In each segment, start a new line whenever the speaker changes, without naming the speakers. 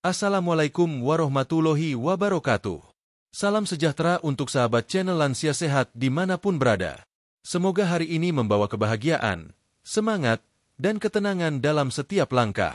Assalamualaikum warahmatullahi wabarakatuh. Salam sejahtera untuk sahabat channel Lansia Sehat dimanapun berada. Semoga hari ini membawa kebahagiaan, semangat, dan ketenangan dalam setiap langkah.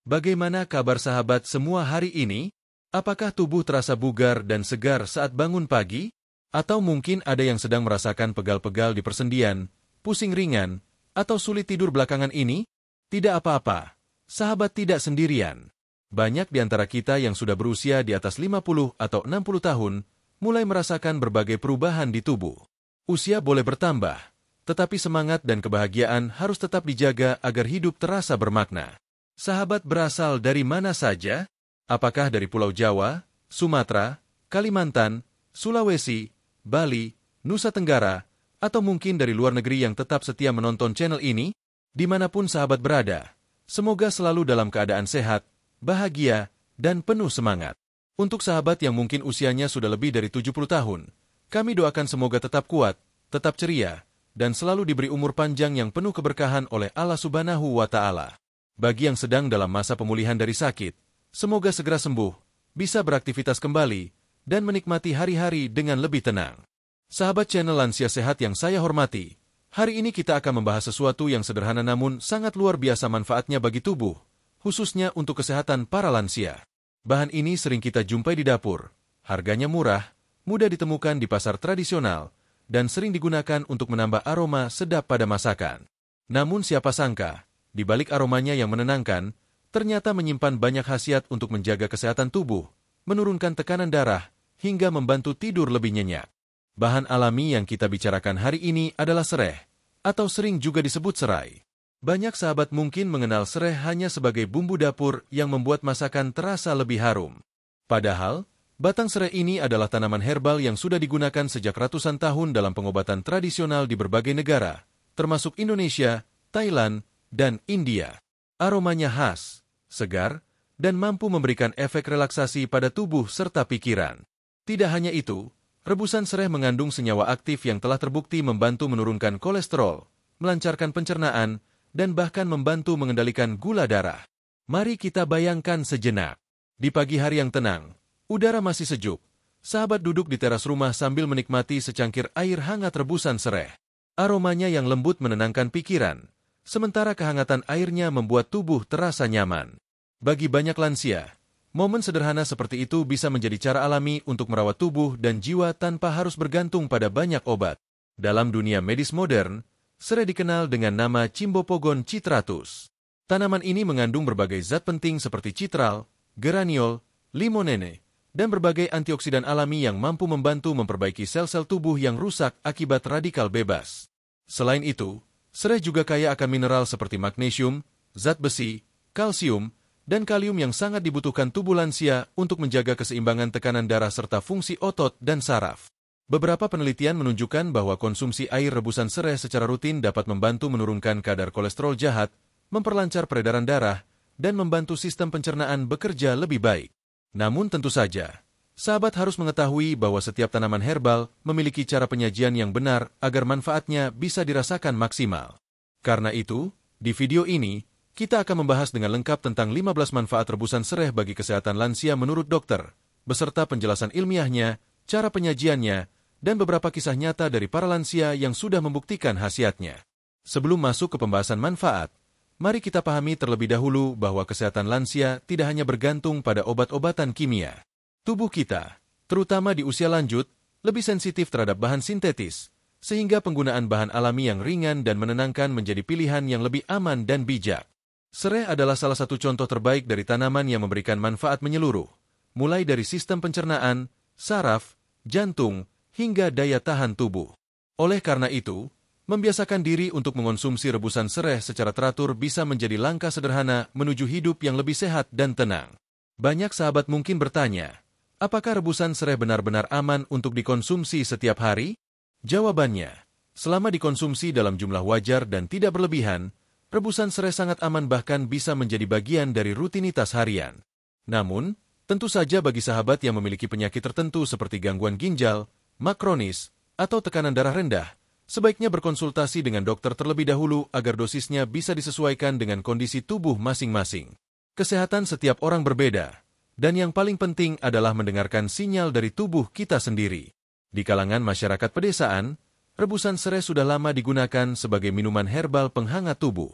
Bagaimana kabar sahabat semua hari ini? Apakah tubuh terasa bugar dan segar saat bangun pagi? Atau mungkin ada yang sedang merasakan pegal-pegal di persendian, pusing ringan, atau sulit tidur belakangan ini? Tidak apa-apa, sahabat tidak sendirian. Banyak di antara kita yang sudah berusia di atas 50 atau 60 tahun, mulai merasakan berbagai perubahan di tubuh. Usia boleh bertambah, tetapi semangat dan kebahagiaan harus tetap dijaga agar hidup terasa bermakna. Sahabat berasal dari mana saja? Apakah dari Pulau Jawa, Sumatera, Kalimantan, Sulawesi, Bali, Nusa Tenggara, atau mungkin dari luar negeri yang tetap setia menonton channel ini? Dimanapun sahabat berada, semoga selalu dalam keadaan sehat, bahagia, dan penuh semangat. Untuk sahabat yang mungkin usianya sudah lebih dari 70 tahun, kami doakan semoga tetap kuat, tetap ceria, dan selalu diberi umur panjang yang penuh keberkahan oleh Allah Subhanahu wa Ta'ala. Bagi yang sedang dalam masa pemulihan dari sakit, semoga segera sembuh, bisa beraktivitas kembali, dan menikmati hari-hari dengan lebih tenang. Sahabat channel Lansia Sehat yang saya hormati, hari ini kita akan membahas sesuatu yang sederhana namun sangat luar biasa manfaatnya bagi tubuh, khususnya untuk kesehatan para lansia. Bahan ini sering kita jumpai di dapur, harganya murah, mudah ditemukan di pasar tradisional, dan sering digunakan untuk menambah aroma sedap pada masakan. Namun siapa sangka, di balik aromanya yang menenangkan, ternyata menyimpan banyak khasiat untuk menjaga kesehatan tubuh, menurunkan tekanan darah, hingga membantu tidur lebih nyenyak. Bahan alami yang kita bicarakan hari ini adalah sereh, atau sering juga disebut serai. Banyak sahabat mungkin mengenal sereh hanya sebagai bumbu dapur yang membuat masakan terasa lebih harum. Padahal, batang sereh ini adalah tanaman herbal yang sudah digunakan sejak ratusan tahun dalam pengobatan tradisional di berbagai negara, termasuk Indonesia, Thailand, dan India. Aromanya khas, segar, dan mampu memberikan efek relaksasi pada tubuh serta pikiran. Tidak hanya itu, rebusan sereh mengandung senyawa aktif yang telah terbukti membantu menurunkan kolesterol, melancarkan pencernaan, dan bahkan membantu mengendalikan gula darah. Mari kita bayangkan sejenak. Di pagi hari yang tenang, udara masih sejuk, sahabat duduk di teras rumah sambil menikmati secangkir air hangat rebusan sereh. Aromanya yang lembut menenangkan pikiran, sementara kehangatan airnya membuat tubuh terasa nyaman. Bagi banyak lansia, momen sederhana seperti itu bisa menjadi cara alami untuk merawat tubuh dan jiwa tanpa harus bergantung pada banyak obat. Dalam dunia medis modern, sereh dikenal dengan nama Cymbopogon citratus. Tanaman ini mengandung berbagai zat penting seperti citral, geraniol, limonene, dan berbagai antioksidan alami yang mampu membantu memperbaiki sel-sel tubuh yang rusak akibat radikal bebas. Selain itu, sereh juga kaya akan mineral seperti magnesium, zat besi, kalsium, dan kalium yang sangat dibutuhkan tubuh lansia untuk menjaga keseimbangan tekanan darah serta fungsi otot dan saraf. Beberapa penelitian menunjukkan bahwa konsumsi air rebusan sereh secara rutin dapat membantu menurunkan kadar kolesterol jahat, memperlancar peredaran darah, dan membantu sistem pencernaan bekerja lebih baik. Namun tentu saja, sahabat harus mengetahui bahwa setiap tanaman herbal memiliki cara penyajian yang benar agar manfaatnya bisa dirasakan maksimal. Karena itu, di video ini, kita akan membahas dengan lengkap tentang 15 manfaat rebusan sereh bagi kesehatan lansia menurut dokter, beserta penjelasan ilmiahnya, cara penyajiannya, dan beberapa kisah nyata dari para lansia yang sudah membuktikan khasiatnya. Sebelum masuk ke pembahasan manfaat, mari kita pahami terlebih dahulu bahwa kesehatan lansia tidak hanya bergantung pada obat-obatan kimia. Tubuh kita, terutama di usia lanjut, lebih sensitif terhadap bahan sintetis, sehingga penggunaan bahan alami yang ringan dan menenangkan menjadi pilihan yang lebih aman dan bijak. Sereh adalah salah satu contoh terbaik dari tanaman yang memberikan manfaat menyeluruh, mulai dari sistem pencernaan, saraf, jantung, hingga daya tahan tubuh. Oleh karena itu, membiasakan diri untuk mengonsumsi rebusan sereh secara teratur bisa menjadi langkah sederhana menuju hidup yang lebih sehat dan tenang. Banyak sahabat mungkin bertanya, apakah rebusan sereh benar-benar aman untuk dikonsumsi setiap hari? Jawabannya, selama dikonsumsi dalam jumlah wajar dan tidak berlebihan, rebusan sereh sangat aman bahkan bisa menjadi bagian dari rutinitas harian. Namun, tentu saja bagi sahabat yang memiliki penyakit tertentu seperti gangguan ginjal, makronis, atau tekanan darah rendah, sebaiknya berkonsultasi dengan dokter terlebih dahulu agar dosisnya bisa disesuaikan dengan kondisi tubuh masing-masing. Kesehatan setiap orang berbeda, Dan yang paling penting adalah mendengarkan sinyal dari tubuh kita sendiri. Di kalangan masyarakat pedesaan, rebusan serai sudah lama digunakan sebagai minuman herbal penghangat tubuh.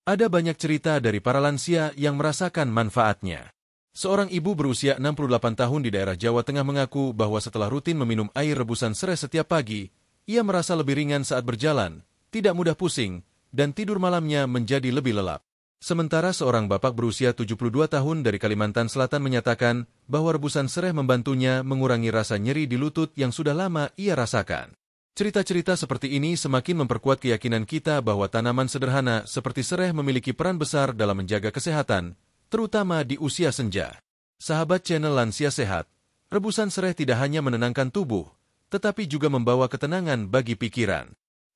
Ada banyak cerita dari para lansia yang merasakan manfaatnya. Seorang ibu berusia 68 tahun di daerah Jawa Tengah mengaku bahwa setelah rutin meminum air rebusan serai setiap pagi, ia merasa lebih ringan saat berjalan, tidak mudah pusing, dan tidur malamnya menjadi lebih lelap. Sementara seorang bapak berusia 72 tahun dari Kalimantan Selatan menyatakan bahwa rebusan serai membantunya mengurangi rasa nyeri di lutut yang sudah lama ia rasakan. Cerita-cerita seperti ini semakin memperkuat keyakinan kita bahwa tanaman sederhana seperti serai memiliki peran besar dalam menjaga kesehatan, terutama di usia senja. Sahabat channel Lansia Sehat, rebusan serai tidak hanya menenangkan tubuh, tetapi juga membawa ketenangan bagi pikiran.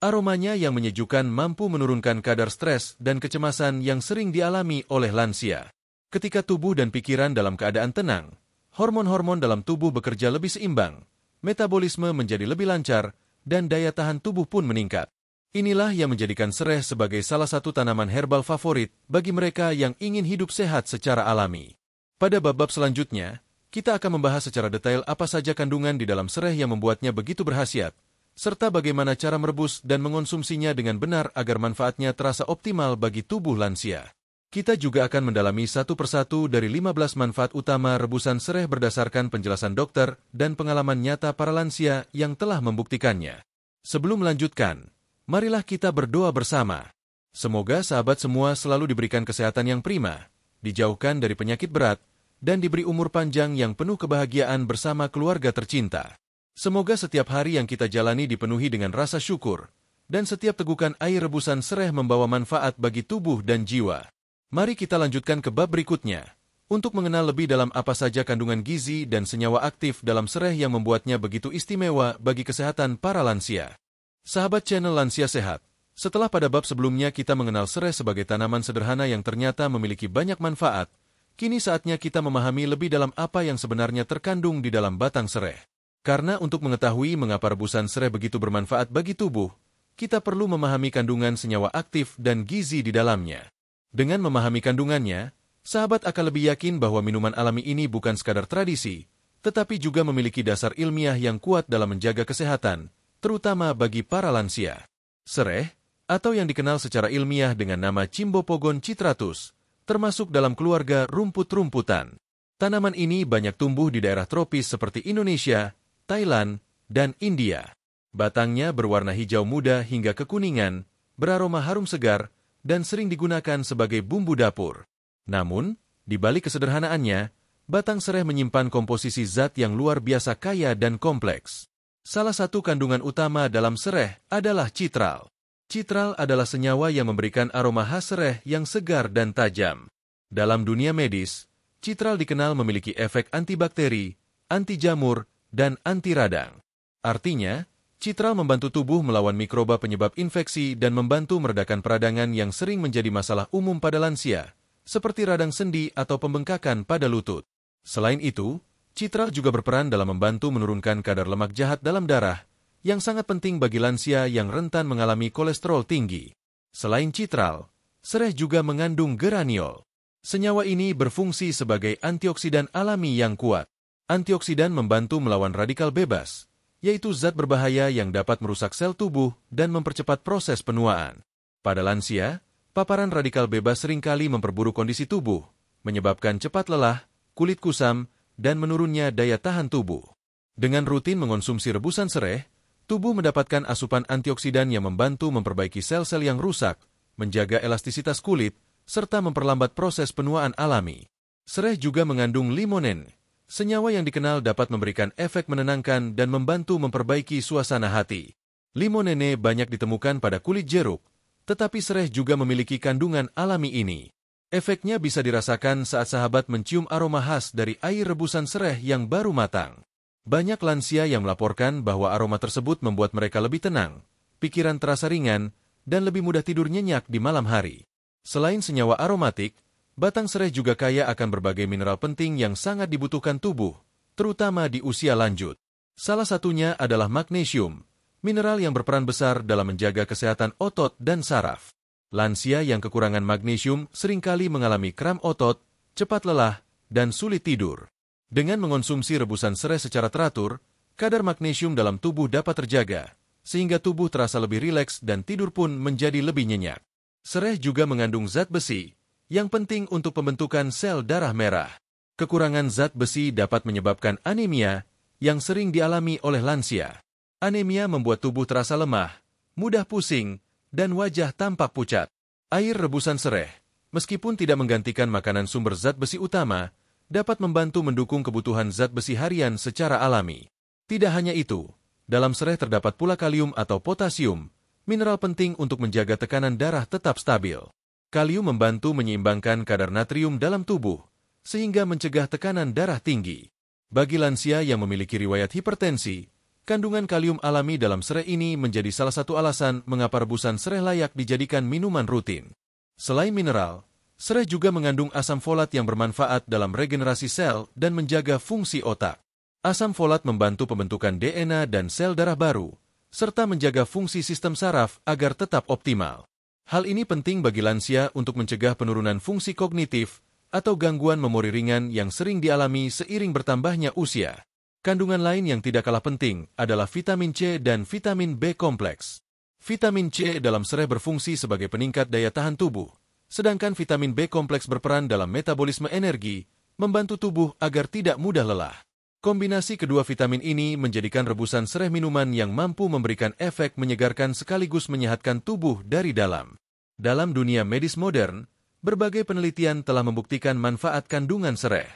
Aromanya yang menyejukkan mampu menurunkan kadar stres dan kecemasan yang sering dialami oleh lansia. Ketika tubuh dan pikiran dalam keadaan tenang, hormon-hormon dalam tubuh bekerja lebih seimbang, metabolisme menjadi lebih lancar, dan daya tahan tubuh pun meningkat. Inilah yang menjadikan serai sebagai salah satu tanaman herbal favorit bagi mereka yang ingin hidup sehat secara alami. Pada bab-bab selanjutnya, kita akan membahas secara detail apa saja kandungan di dalam serai yang membuatnya begitu berkhasiat, serta bagaimana cara merebus dan mengonsumsinya dengan benar agar manfaatnya terasa optimal bagi tubuh lansia. Kita juga akan mendalami satu persatu dari 15 manfaat utama rebusan serai berdasarkan penjelasan dokter dan pengalaman nyata para lansia yang telah membuktikannya. Sebelum melanjutkan, marilah kita berdoa bersama. Semoga sahabat semua selalu diberikan kesehatan yang prima, dijauhkan dari penyakit berat, dan diberi umur panjang yang penuh kebahagiaan bersama keluarga tercinta. Semoga setiap hari yang kita jalani dipenuhi dengan rasa syukur, dan setiap tegukan air rebusan serai membawa manfaat bagi tubuh dan jiwa. Mari kita lanjutkan ke bab berikutnya, untuk mengenal lebih dalam apa saja kandungan gizi dan senyawa aktif dalam serai yang membuatnya begitu istimewa bagi kesehatan para lansia. Sahabat channel Lansia Sehat, setelah pada bab sebelumnya kita mengenal serai sebagai tanaman sederhana yang ternyata memiliki banyak manfaat, kini saatnya kita memahami lebih dalam apa yang sebenarnya terkandung di dalam batang serai. Karena untuk mengetahui mengapa rebusan serai begitu bermanfaat bagi tubuh, kita perlu memahami kandungan senyawa aktif dan gizi di dalamnya. Dengan memahami kandungannya, sahabat akan lebih yakin bahwa minuman alami ini bukan sekadar tradisi, tetapi juga memiliki dasar ilmiah yang kuat dalam menjaga kesehatan, terutama bagi para lansia. Serai, atau yang dikenal secara ilmiah dengan nama Cymbopogon citratus, termasuk dalam keluarga rumput-rumputan. Tanaman ini banyak tumbuh di daerah tropis seperti Indonesia, Thailand, dan India. Batangnya berwarna hijau muda hingga kekuningan, beraroma harum segar, dan sering digunakan sebagai bumbu dapur. Namun, di balik kesederhanaannya, batang serai menyimpan komposisi zat yang luar biasa kaya dan kompleks. Salah satu kandungan utama dalam serai adalah citral. Citral adalah senyawa yang memberikan aroma khas serai yang segar dan tajam. Dalam dunia medis, citral dikenal memiliki efek antibakteri, anti jamur, dan anti radang. Artinya, citral membantu tubuh melawan mikroba penyebab infeksi dan membantu meredakan peradangan yang sering menjadi masalah umum pada lansia, seperti radang sendi atau pembengkakan pada lutut. Selain itu, citral juga berperan dalam membantu menurunkan kadar lemak jahat dalam darah, yang sangat penting bagi lansia yang rentan mengalami kolesterol tinggi. Selain citral, serai juga mengandung geraniol. Senyawa ini berfungsi sebagai antioksidan alami yang kuat. Antioksidan membantu melawan radikal bebas, yaitu zat berbahaya yang dapat merusak sel tubuh dan mempercepat proses penuaan. Pada lansia, paparan radikal bebas seringkali memperburuk kondisi tubuh, menyebabkan cepat lelah, kulit kusam, dan menurunnya daya tahan tubuh. Dengan rutin mengonsumsi rebusan serai, tubuh mendapatkan asupan antioksidan yang membantu memperbaiki sel-sel yang rusak, menjaga elastisitas kulit, serta memperlambat proses penuaan alami. Serai juga mengandung limonen, senyawa yang dikenal dapat memberikan efek menenangkan dan membantu memperbaiki suasana hati. Limonene banyak ditemukan pada kulit jeruk, tetapi serai juga memiliki kandungan alami ini. Efeknya bisa dirasakan saat sahabat mencium aroma khas dari air rebusan serai yang baru matang. Banyak lansia yang melaporkan bahwa aroma tersebut membuat mereka lebih tenang, pikiran terasa ringan, dan lebih mudah tidur nyenyak di malam hari. Selain senyawa aromatik, batang serai juga kaya akan berbagai mineral penting yang sangat dibutuhkan tubuh, terutama di usia lanjut. Salah satunya adalah magnesium, mineral yang berperan besar dalam menjaga kesehatan otot dan saraf. Lansia yang kekurangan magnesium seringkali mengalami kram otot, cepat lelah, dan sulit tidur. Dengan mengonsumsi rebusan sereh secara teratur, kadar magnesium dalam tubuh dapat terjaga, sehingga tubuh terasa lebih rileks dan tidur pun menjadi lebih nyenyak. Sereh juga mengandung zat besi, yang penting untuk pembentukan sel darah merah. Kekurangan zat besi dapat menyebabkan anemia, yang sering dialami oleh lansia. Anemia membuat tubuh terasa lemah, mudah pusing, dan wajah tampak pucat. Air rebusan sereh, meskipun tidak menggantikan makanan sumber zat besi utama, dapat membantu mendukung kebutuhan zat besi harian secara alami. Tidak hanya itu, dalam sereh terdapat pula kalium atau potasium, mineral penting untuk menjaga tekanan darah tetap stabil. Kalium membantu menyeimbangkan kadar natrium dalam tubuh, sehingga mencegah tekanan darah tinggi. Bagi lansia yang memiliki riwayat hipertensi, kandungan kalium alami dalam sereh ini menjadi salah satu alasan mengapa rebusan sereh layak dijadikan minuman rutin. Selain mineral, sereh juga mengandung asam folat yang bermanfaat dalam regenerasi sel dan menjaga fungsi otak. Asam folat membantu pembentukan DNA dan sel darah baru, serta menjaga fungsi sistem saraf agar tetap optimal. Hal ini penting bagi lansia untuk mencegah penurunan fungsi kognitif atau gangguan memori ringan yang sering dialami seiring bertambahnya usia. Kandungan lain yang tidak kalah penting adalah vitamin C dan vitamin B kompleks. Vitamin C dalam sereh berfungsi sebagai peningkat daya tahan tubuh, sedangkan vitamin B kompleks berperan dalam metabolisme energi, membantu tubuh agar tidak mudah lelah. Kombinasi kedua vitamin ini menjadikan rebusan sereh minuman yang mampu memberikan efek menyegarkan sekaligus menyehatkan tubuh dari dalam. Dalam dunia medis modern, berbagai penelitian telah membuktikan manfaat kandungan sereh.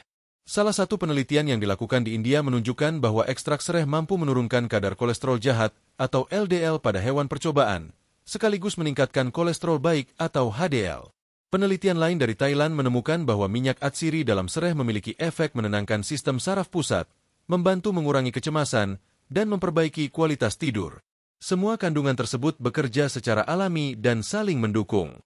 Salah satu penelitian yang dilakukan di India menunjukkan bahwa ekstrak sereh mampu menurunkan kadar kolesterol jahat atau LDL pada hewan percobaan, sekaligus meningkatkan kolesterol baik atau HDL. Penelitian lain dari Thailand menemukan bahwa minyak atsiri dalam sereh memiliki efek menenangkan sistem saraf pusat, membantu mengurangi kecemasan, dan memperbaiki kualitas tidur. Semua kandungan tersebut bekerja secara alami dan saling mendukung.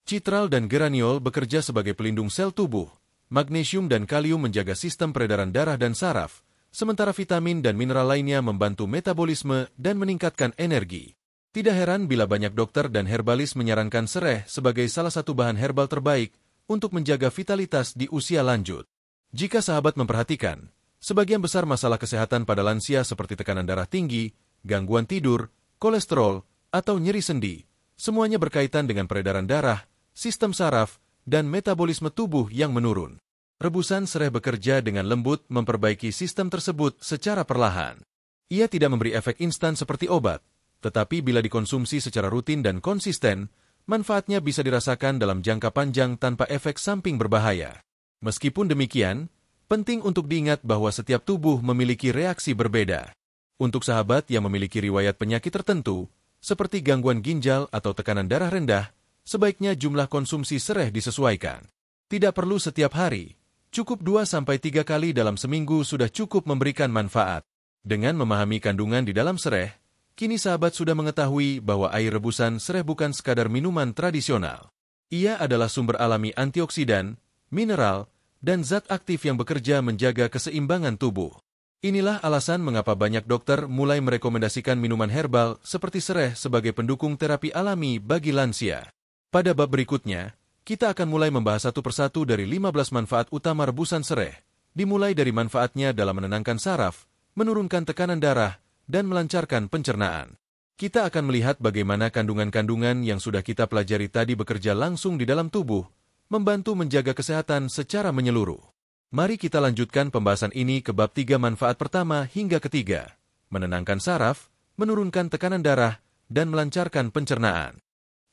Citral dan geraniol bekerja sebagai pelindung sel tubuh. Magnesium dan kalium menjaga sistem peredaran darah dan saraf, sementara vitamin dan mineral lainnya membantu metabolisme dan meningkatkan energi. Tidak heran bila banyak dokter dan herbalis menyarankan sereh sebagai salah satu bahan herbal terbaik untuk menjaga vitalitas di usia lanjut. Jika sahabat memperhatikan, sebagian besar masalah kesehatan pada lansia seperti tekanan darah tinggi, gangguan tidur, kolesterol, atau nyeri sendi, semuanya berkaitan dengan peredaran darah, sistem saraf, dan metabolisme tubuh yang menurun. Rebusan sereh bekerja dengan lembut memperbaiki sistem tersebut secara perlahan. Ia tidak memberi efek instan seperti obat, tetapi bila dikonsumsi secara rutin dan konsisten, manfaatnya bisa dirasakan dalam jangka panjang tanpa efek samping berbahaya. Meskipun demikian, penting untuk diingat bahwa setiap tubuh memiliki reaksi berbeda. Untuk sahabat yang memiliki riwayat penyakit tertentu, seperti gangguan ginjal atau tekanan darah rendah, sebaiknya jumlah konsumsi sereh disesuaikan. Tidak perlu setiap hari, cukup 2-3 kali dalam seminggu sudah cukup memberikan manfaat. Dengan memahami kandungan di dalam sereh, kini sahabat sudah mengetahui bahwa air rebusan sereh bukan sekadar minuman tradisional. Ia adalah sumber alami antioksidan, mineral, dan zat aktif yang bekerja menjaga keseimbangan tubuh. Inilah alasan mengapa banyak dokter mulai merekomendasikan minuman herbal seperti sereh sebagai pendukung terapi alami bagi lansia. Pada bab berikutnya, kita akan mulai membahas satu persatu dari 15 manfaat utama rebusan sereh, dimulai dari manfaatnya dalam menenangkan saraf, menurunkan tekanan darah, dan melancarkan pencernaan. Kita akan melihat bagaimana kandungan-kandungan yang sudah kita pelajari tadi bekerja langsung di dalam tubuh, membantu menjaga kesehatan secara menyeluruh. Mari kita lanjutkan pembahasan ini ke bab 3 manfaat pertama hingga ketiga, menenangkan saraf, menurunkan tekanan darah, dan melancarkan pencernaan.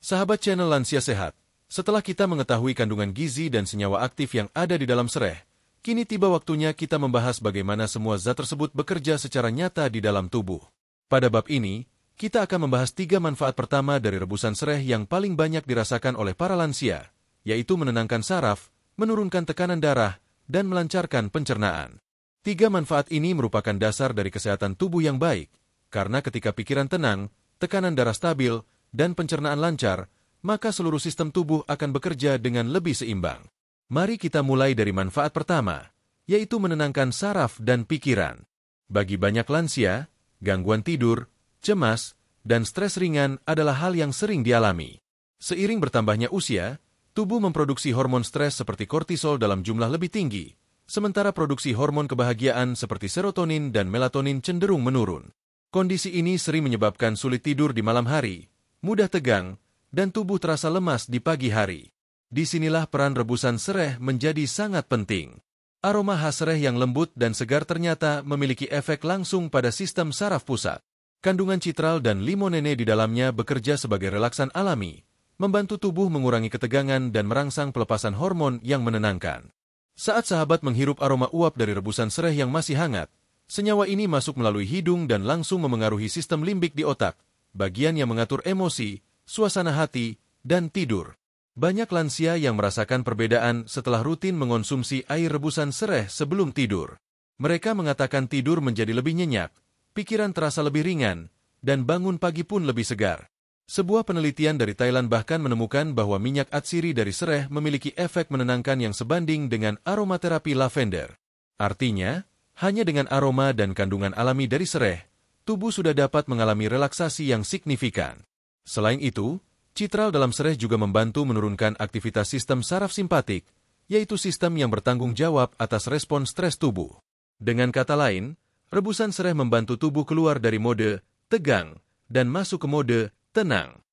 Sahabat channel Lansia Sehat, setelah kita mengetahui kandungan gizi dan senyawa aktif yang ada di dalam sereh, kini tiba waktunya kita membahas bagaimana semua zat tersebut bekerja secara nyata di dalam tubuh. Pada bab ini, kita akan membahas 3 manfaat pertama dari rebusan sereh yang paling banyak dirasakan oleh para lansia, yaitu menenangkan saraf, menurunkan tekanan darah, dan melancarkan pencernaan. 3 manfaat ini merupakan dasar dari kesehatan tubuh yang baik, karena ketika pikiran tenang, tekanan darah stabil, dan pencernaan lancar, maka seluruh sistem tubuh akan bekerja dengan lebih seimbang. Mari kita mulai dari manfaat pertama, yaitu menenangkan saraf dan pikiran. Bagi banyak lansia, gangguan tidur, cemas, dan stres ringan adalah hal yang sering dialami. Seiring bertambahnya usia, tubuh memproduksi hormon stres seperti kortisol dalam jumlah lebih tinggi, sementara produksi hormon kebahagiaan seperti serotonin dan melatonin cenderung menurun. Kondisi ini sering menyebabkan sulit tidur di malam hari, mudah tegang, dan tubuh terasa lemas di pagi hari. Disinilah peran rebusan sereh menjadi sangat penting. Aroma khas sereh yang lembut dan segar ternyata memiliki efek langsung pada sistem saraf pusat. Kandungan citral dan limonene di dalamnya bekerja sebagai relaksan alami, membantu tubuh mengurangi ketegangan dan merangsang pelepasan hormon yang menenangkan. Saat sahabat menghirup aroma uap dari rebusan sereh yang masih hangat, senyawa ini masuk melalui hidung dan langsung memengaruhi sistem limbik di otak, bagian yang mengatur emosi, suasana hati, dan tidur. Banyak lansia yang merasakan perbedaan setelah rutin mengonsumsi air rebusan sereh sebelum tidur. Mereka mengatakan tidur menjadi lebih nyenyak, pikiran terasa lebih ringan, dan bangun pagi pun lebih segar. Sebuah penelitian dari Thailand bahkan menemukan bahwa minyak atsiri dari sereh memiliki efek menenangkan yang sebanding dengan aromaterapi lavender. Artinya, hanya dengan aroma dan kandungan alami dari sereh, tubuh sudah dapat mengalami relaksasi yang signifikan. Selain itu, citral dalam sereh juga membantu menurunkan aktivitas sistem saraf simpatik, yaitu sistem yang bertanggung jawab atas respon stres tubuh. Dengan kata lain, rebusan sereh membantu tubuh keluar dari mode tegang dan masuk ke mode tenang.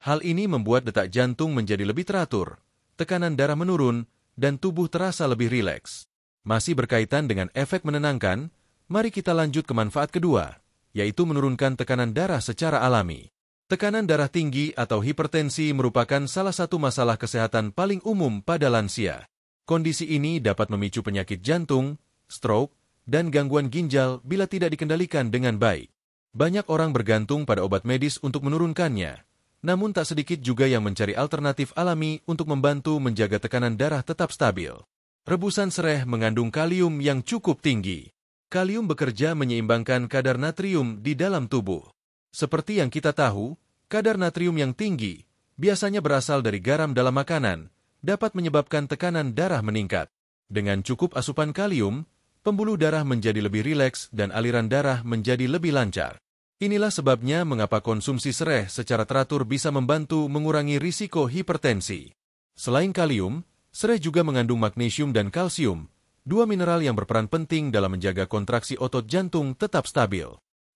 Hal ini membuat detak jantung menjadi lebih teratur, tekanan darah menurun, dan tubuh terasa lebih rileks. Masih berkaitan dengan efek menenangkan, mari kita lanjut ke manfaat kedua, yaitu menurunkan tekanan darah secara alami. Tekanan darah tinggi atau hipertensi merupakan salah satu masalah kesehatan paling umum pada lansia. Kondisi ini dapat memicu penyakit jantung, stroke, dan gangguan ginjal bila tidak dikendalikan dengan baik. Banyak orang bergantung pada obat medis untuk menurunkannya, namun tak sedikit juga yang mencari alternatif alami untuk membantu menjaga tekanan darah tetap stabil. Rebusan sereh mengandung kalium yang cukup tinggi. Kalium bekerja menyeimbangkan kadar natrium di dalam tubuh. Seperti yang kita tahu, kadar natrium yang tinggi, biasanya berasal dari garam dalam makanan, dapat menyebabkan tekanan darah meningkat. Dengan cukup asupan kalium, pembuluh darah menjadi lebih rileks dan aliran darah menjadi lebih lancar. Inilah sebabnya mengapa konsumsi sereh secara teratur bisa membantu mengurangi risiko hipertensi. Selain kalium, sereh juga mengandung magnesium dan kalsium, dua mineral yang berperan penting dalam menjaga kontraksi otot jantung tetap stabil.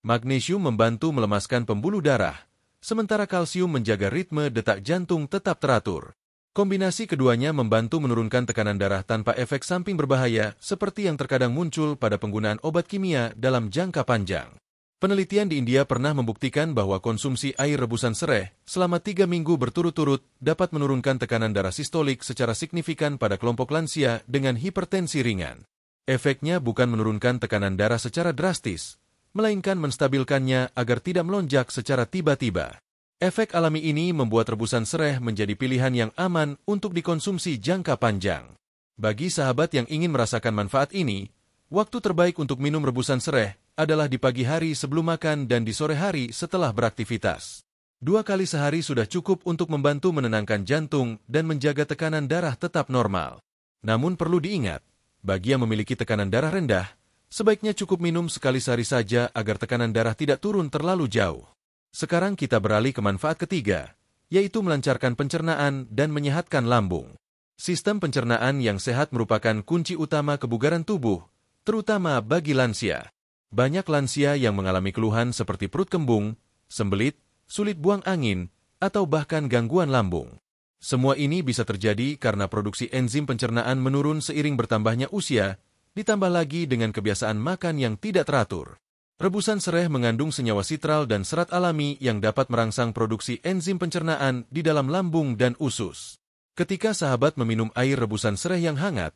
Magnesium membantu melemaskan pembuluh darah, sementara kalsium menjaga ritme detak jantung tetap teratur. Kombinasi keduanya membantu menurunkan tekanan darah tanpa efek samping berbahaya seperti yang terkadang muncul pada penggunaan obat kimia dalam jangka panjang. Penelitian di India pernah membuktikan bahwa konsumsi air rebusan sereh selama 3 minggu berturut-turut dapat menurunkan tekanan darah sistolik secara signifikan pada kelompok lansia dengan hipertensi ringan. Efeknya bukan menurunkan tekanan darah secara drastis, melainkan menstabilkannya agar tidak melonjak secara tiba-tiba. Efek alami ini membuat rebusan sereh menjadi pilihan yang aman untuk dikonsumsi jangka panjang. Bagi sahabat yang ingin merasakan manfaat ini, waktu terbaik untuk minum rebusan sereh adalah di pagi hari sebelum makan dan di sore hari setelah beraktivitas. 2 kali sehari sudah cukup untuk membantu menenangkan jantung dan menjaga tekanan darah tetap normal. Namun perlu diingat, bagi yang memiliki tekanan darah rendah, sebaiknya cukup minum sekali sehari saja agar tekanan darah tidak turun terlalu jauh. Sekarang kita beralih ke manfaat ketiga, yaitu melancarkan pencernaan dan menyehatkan lambung. Sistem pencernaan yang sehat merupakan kunci utama kebugaran tubuh, terutama bagi lansia. Banyak lansia yang mengalami keluhan seperti perut kembung, sembelit, sulit buang angin, atau bahkan gangguan lambung. Semua ini bisa terjadi karena produksi enzim pencernaan menurun seiring bertambahnya usia, ditambah lagi dengan kebiasaan makan yang tidak teratur. Rebusan sereh mengandung senyawa sitral dan serat alami yang dapat merangsang produksi enzim pencernaan di dalam lambung dan usus. Ketika sahabat meminum air rebusan sereh yang hangat,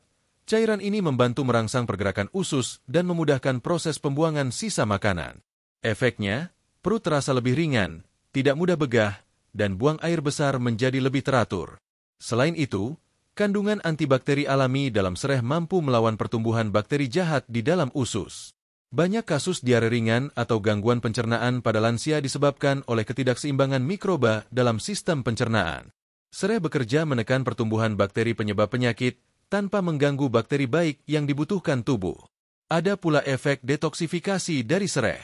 cairan ini membantu merangsang pergerakan usus dan memudahkan proses pembuangan sisa makanan. Efeknya, perut terasa lebih ringan, tidak mudah begah, dan buang air besar menjadi lebih teratur. Selain itu, kandungan antibakteri alami dalam sereh mampu melawan pertumbuhan bakteri jahat di dalam usus. Banyak kasus diare ringan atau gangguan pencernaan pada lansia disebabkan oleh ketidakseimbangan mikroba dalam sistem pencernaan. Sereh bekerja menekan pertumbuhan bakteri penyebab penyakit tanpa mengganggu bakteri baik yang dibutuhkan tubuh. Ada pula efek detoksifikasi dari sereh.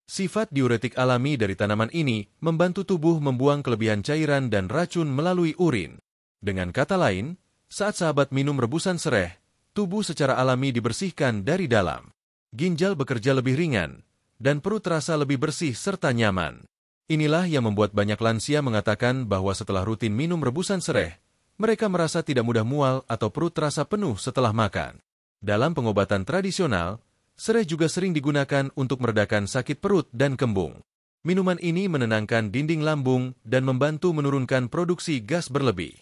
Sifat diuretik alami dari tanaman ini membantu tubuh membuang kelebihan cairan dan racun melalui urin. Dengan kata lain, saat sahabat minum rebusan sereh, tubuh secara alami dibersihkan dari dalam. Ginjal bekerja lebih ringan, dan perut terasa lebih bersih serta nyaman. Inilah yang membuat banyak lansia mengatakan bahwa setelah rutin minum rebusan sereh, mereka merasa tidak mudah mual atau perut terasa penuh setelah makan. Dalam pengobatan tradisional, sereh juga sering digunakan untuk meredakan sakit perut dan kembung. Minuman ini menenangkan dinding lambung dan membantu menurunkan produksi gas berlebih.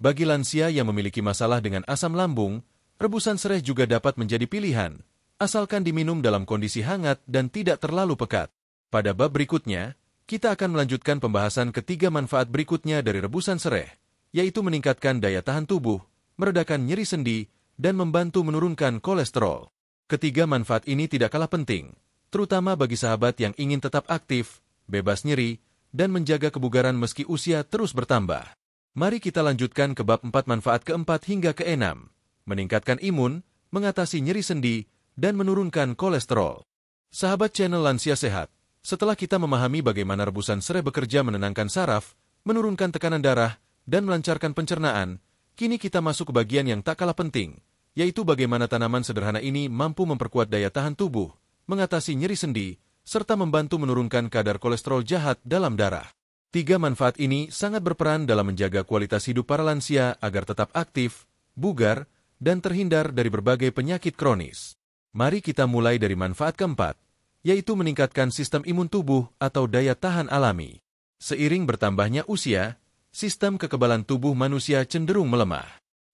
Bagi lansia yang memiliki masalah dengan asam lambung, rebusan sereh juga dapat menjadi pilihan, asalkan diminum dalam kondisi hangat dan tidak terlalu pekat. Pada bab berikutnya, kita akan melanjutkan pembahasan ketiga manfaat berikutnya dari rebusan sereh, yaitu meningkatkan daya tahan tubuh, meredakan nyeri sendi, dan membantu menurunkan kolesterol. Ketiga manfaat ini tidak kalah penting, terutama bagi sahabat yang ingin tetap aktif, bebas nyeri, dan menjaga kebugaran meski usia terus bertambah. Mari kita lanjutkan ke bab 4 manfaat keempat hingga ke-6, meningkatkan imun, mengatasi nyeri sendi, dan menurunkan kolesterol. Sahabat channel Lansia Sehat, setelah kita memahami bagaimana rebusan sereh bekerja menenangkan saraf, menurunkan tekanan darah, dan melancarkan pencernaan, kini kita masuk ke bagian yang tak kalah penting, yaitu bagaimana tanaman sederhana ini mampu memperkuat daya tahan tubuh, mengatasi nyeri sendi, serta membantu menurunkan kadar kolesterol jahat dalam darah. Tiga manfaat ini sangat berperan dalam menjaga kualitas hidup para lansia agar tetap aktif, bugar, dan terhindar dari berbagai penyakit kronis. Mari kita mulai dari manfaat keempat, yaitu meningkatkan sistem imun tubuh atau daya tahan alami. Seiring bertambahnya usia, sistem kekebalan tubuh manusia cenderung melemah.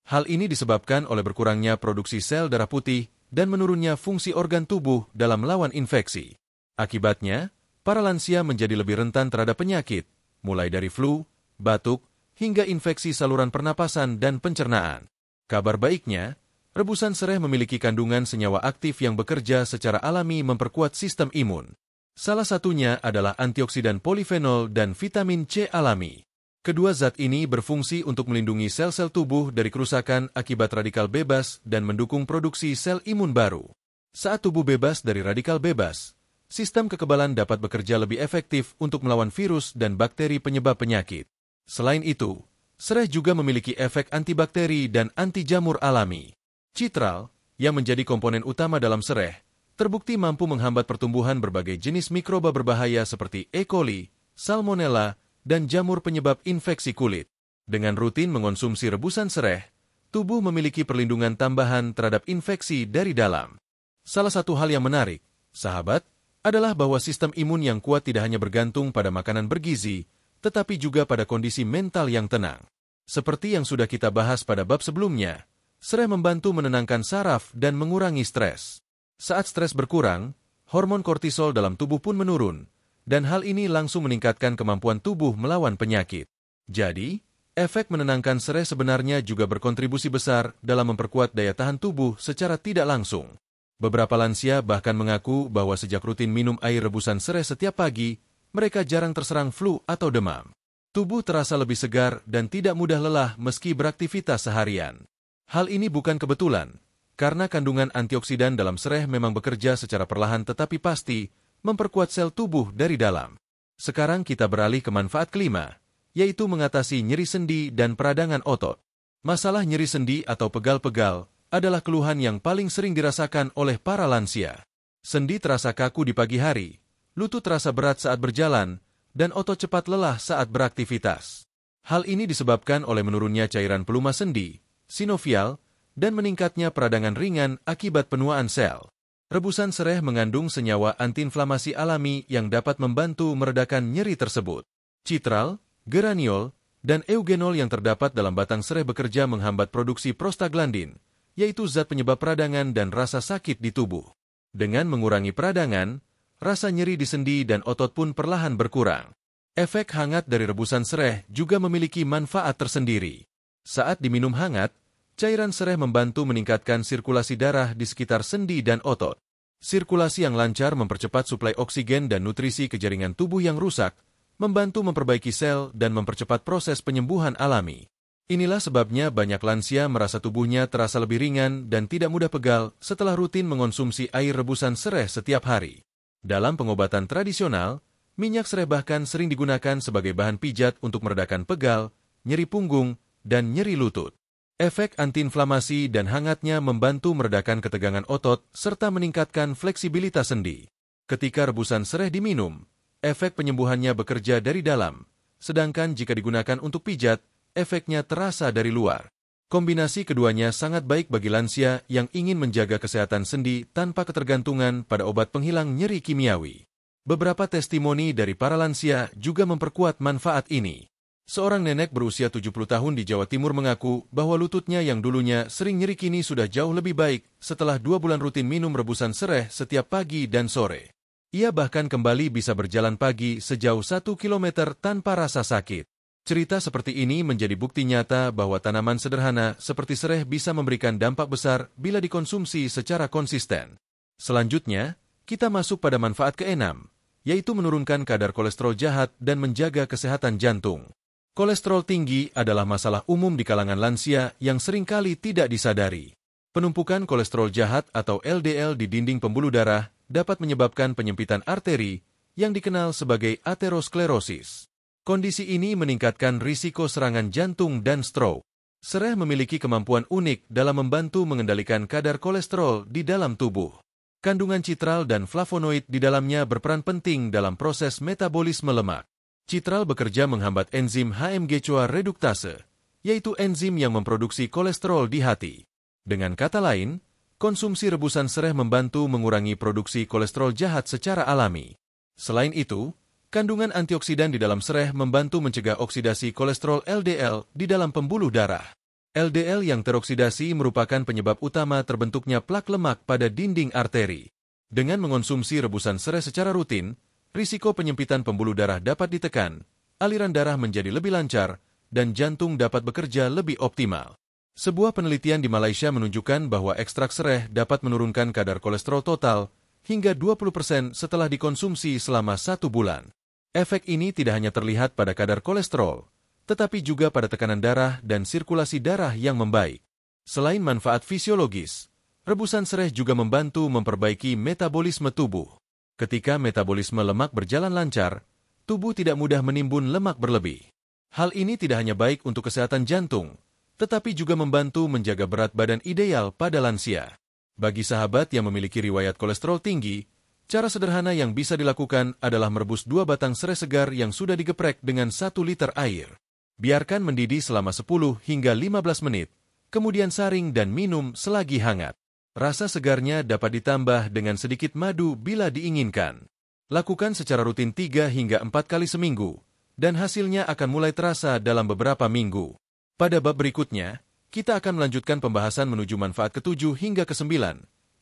Hal ini disebabkan oleh berkurangnya produksi sel darah putih dan menurunnya fungsi organ tubuh dalam melawan infeksi. Akibatnya, para lansia menjadi lebih rentan terhadap penyakit, mulai dari flu, batuk, hingga infeksi saluran pernapasan dan pencernaan. Kabar baiknya, rebusan sereh memiliki kandungan senyawa aktif yang bekerja secara alami memperkuat sistem imun. Salah satunya adalah antioksidan polifenol dan vitamin C alami. Kedua zat ini berfungsi untuk melindungi sel-sel tubuh dari kerusakan akibat radikal bebas dan mendukung produksi sel imun baru. Saat tubuh bebas dari radikal bebas, sistem kekebalan dapat bekerja lebih efektif untuk melawan virus dan bakteri penyebab penyakit. Selain itu, sereh juga memiliki efek antibakteri dan anti jamur alami. Citral, yang menjadi komponen utama dalam sereh, terbukti mampu menghambat pertumbuhan berbagai jenis mikroba berbahaya seperti E. coli, salmonella, dan jamur penyebab infeksi kulit. Dengan rutin mengonsumsi rebusan sereh, tubuh memiliki perlindungan tambahan terhadap infeksi dari dalam. Salah satu hal yang menarik, sahabat, adalah bahwa sistem imun yang kuat tidak hanya bergantung pada makanan bergizi, tetapi juga pada kondisi mental yang tenang. Seperti yang sudah kita bahas pada bab sebelumnya, sereh membantu menenangkan saraf dan mengurangi stres. Saat stres berkurang, hormon kortisol dalam tubuh pun menurun, dan hal ini langsung meningkatkan kemampuan tubuh melawan penyakit. Jadi, efek menenangkan sereh sebenarnya juga berkontribusi besar dalam memperkuat daya tahan tubuh secara tidak langsung. Beberapa lansia bahkan mengaku bahwa sejak rutin minum air rebusan sereh setiap pagi, mereka jarang terserang flu atau demam. Tubuh terasa lebih segar dan tidak mudah lelah meski beraktivitas seharian. Hal ini bukan kebetulan, karena kandungan antioksidan dalam sereh memang bekerja secara perlahan tetapi pasti, memperkuat sel tubuh dari dalam. Sekarang kita beralih ke manfaat kelima, yaitu mengatasi nyeri sendi dan peradangan otot. Masalah nyeri sendi atau pegal-pegal adalah keluhan yang paling sering dirasakan oleh para lansia. Sendi terasa kaku di pagi hari, lutut terasa berat saat berjalan, dan otot cepat lelah saat beraktivitas. Hal ini disebabkan oleh menurunnya cairan pelumas sendi, sinovial, dan meningkatnya peradangan ringan akibat penuaan sel. Rebusan sereh mengandung senyawa antiinflamasi alami yang dapat membantu meredakan nyeri tersebut. Citral, geraniol, dan eugenol yang terdapat dalam batang sereh bekerja menghambat produksi prostaglandin, yaitu zat penyebab peradangan dan rasa sakit di tubuh. Dengan mengurangi peradangan, rasa nyeri di sendi dan otot pun perlahan berkurang. Efek hangat dari rebusan sereh juga memiliki manfaat tersendiri. Saat diminum hangat, cairan sereh membantu meningkatkan sirkulasi darah di sekitar sendi dan otot. Sirkulasi yang lancar mempercepat suplai oksigen dan nutrisi ke jaringan tubuh yang rusak, membantu memperbaiki sel dan mempercepat proses penyembuhan alami. Inilah sebabnya banyak lansia merasa tubuhnya terasa lebih ringan dan tidak mudah pegal setelah rutin mengonsumsi air rebusan sereh setiap hari. Dalam pengobatan tradisional, minyak sereh bahkan sering digunakan sebagai bahan pijat untuk meredakan pegal, nyeri punggung, dan nyeri lutut. Efek antiinflamasi dan hangatnya membantu meredakan ketegangan otot serta meningkatkan fleksibilitas sendi. Ketika rebusan sereh diminum, efek penyembuhannya bekerja dari dalam, sedangkan jika digunakan untuk pijat, efeknya terasa dari luar. Kombinasi keduanya sangat baik bagi lansia yang ingin menjaga kesehatan sendi tanpa ketergantungan pada obat penghilang nyeri kimiawi. Beberapa testimoni dari para lansia juga memperkuat manfaat ini. Seorang nenek berusia 70 tahun di Jawa Timur mengaku bahwa lututnya yang dulunya sering nyeri kini sudah jauh lebih baik setelah 2 bulan rutin minum rebusan sereh setiap pagi dan sore. Ia bahkan kembali bisa berjalan pagi sejauh 1 kilometer tanpa rasa sakit. Cerita seperti ini menjadi bukti nyata bahwa tanaman sederhana seperti sereh bisa memberikan dampak besar bila dikonsumsi secara konsisten. Selanjutnya, kita masuk pada manfaat ke-6, yaitu menurunkan kadar kolesterol jahat dan menjaga kesehatan jantung. Kolesterol tinggi adalah masalah umum di kalangan lansia yang seringkali tidak disadari. Penumpukan kolesterol jahat atau LDL di dinding pembuluh darah dapat menyebabkan penyempitan arteri yang dikenal sebagai aterosklerosis. Kondisi ini meningkatkan risiko serangan jantung dan stroke. Sereh memiliki kemampuan unik dalam membantu mengendalikan kadar kolesterol di dalam tubuh. Kandungan citral dan flavonoid di dalamnya berperan penting dalam proses metabolisme lemak. Citral bekerja menghambat enzim HMG-CoA reduktase, yaitu enzim yang memproduksi kolesterol di hati. Dengan kata lain, konsumsi rebusan sereh membantu mengurangi produksi kolesterol jahat secara alami. Selain itu, kandungan antioksidan di dalam sereh membantu mencegah oksidasi kolesterol LDL di dalam pembuluh darah. LDL yang teroksidasi merupakan penyebab utama terbentuknya plak lemak pada dinding arteri. Dengan mengonsumsi rebusan sereh secara rutin, risiko penyempitan pembuluh darah dapat ditekan, aliran darah menjadi lebih lancar, dan jantung dapat bekerja lebih optimal. Sebuah penelitian di Malaysia menunjukkan bahwa ekstrak sereh dapat menurunkan kadar kolesterol total hingga 20% setelah dikonsumsi selama 1 bulan. Efek ini tidak hanya terlihat pada kadar kolesterol, tetapi juga pada tekanan darah dan sirkulasi darah yang membaik. Selain manfaat fisiologis, rebusan sereh juga membantu memperbaiki metabolisme tubuh. Ketika metabolisme lemak berjalan lancar, tubuh tidak mudah menimbun lemak berlebih. Hal ini tidak hanya baik untuk kesehatan jantung, tetapi juga membantu menjaga berat badan ideal pada lansia. Bagi sahabat yang memiliki riwayat kolesterol tinggi, cara sederhana yang bisa dilakukan adalah merebus 2 batang sereh segar yang sudah digeprek dengan 1 liter air. Biarkan mendidih selama 10 hingga 15 menit, kemudian saring dan minum selagi hangat. Rasa segarnya dapat ditambah dengan sedikit madu bila diinginkan. Lakukan secara rutin 3 hingga 4 kali seminggu, dan hasilnya akan mulai terasa dalam beberapa minggu. Pada bab berikutnya, kita akan melanjutkan pembahasan menuju manfaat ke-7 hingga ke-9,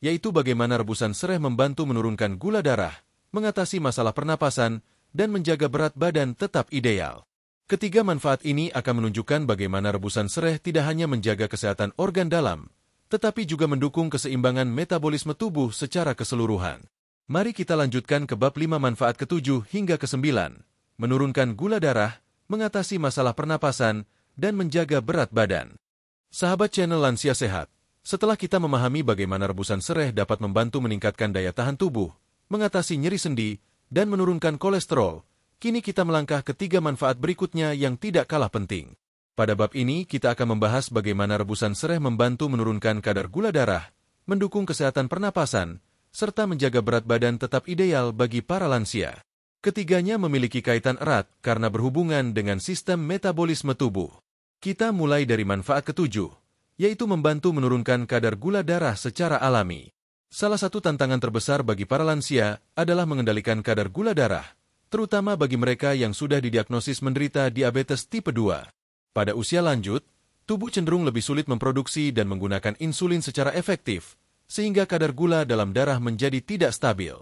yaitu bagaimana rebusan sereh membantu menurunkan gula darah, mengatasi masalah pernapasan, dan menjaga berat badan tetap ideal. Ketiga manfaat ini akan menunjukkan bagaimana rebusan sereh tidak hanya menjaga kesehatan organ dalam, tetapi juga mendukung keseimbangan metabolisme tubuh secara keseluruhan. Mari kita lanjutkan ke bab 5 manfaat ke-7 hingga ke-9, menurunkan gula darah, mengatasi masalah pernapasan, dan menjaga berat badan. Sahabat channel Lansia Sehat, setelah kita memahami bagaimana rebusan sereh dapat membantu meningkatkan daya tahan tubuh, mengatasi nyeri sendi, dan menurunkan kolesterol, kini kita melangkah ke 3 manfaat berikutnya yang tidak kalah penting. Pada bab ini, kita akan membahas bagaimana rebusan sereh membantu menurunkan kadar gula darah, mendukung kesehatan pernapasan, serta menjaga berat badan tetap ideal bagi para lansia. Ketiganya memiliki kaitan erat karena berhubungan dengan sistem metabolisme tubuh. Kita mulai dari manfaat ke-7, yaitu membantu menurunkan kadar gula darah secara alami. Salah satu tantangan terbesar bagi para lansia adalah mengendalikan kadar gula darah, terutama bagi mereka yang sudah didiagnosis menderita diabetes tipe 2. Pada usia lanjut, tubuh cenderung lebih sulit memproduksi dan menggunakan insulin secara efektif, sehingga kadar gula dalam darah menjadi tidak stabil.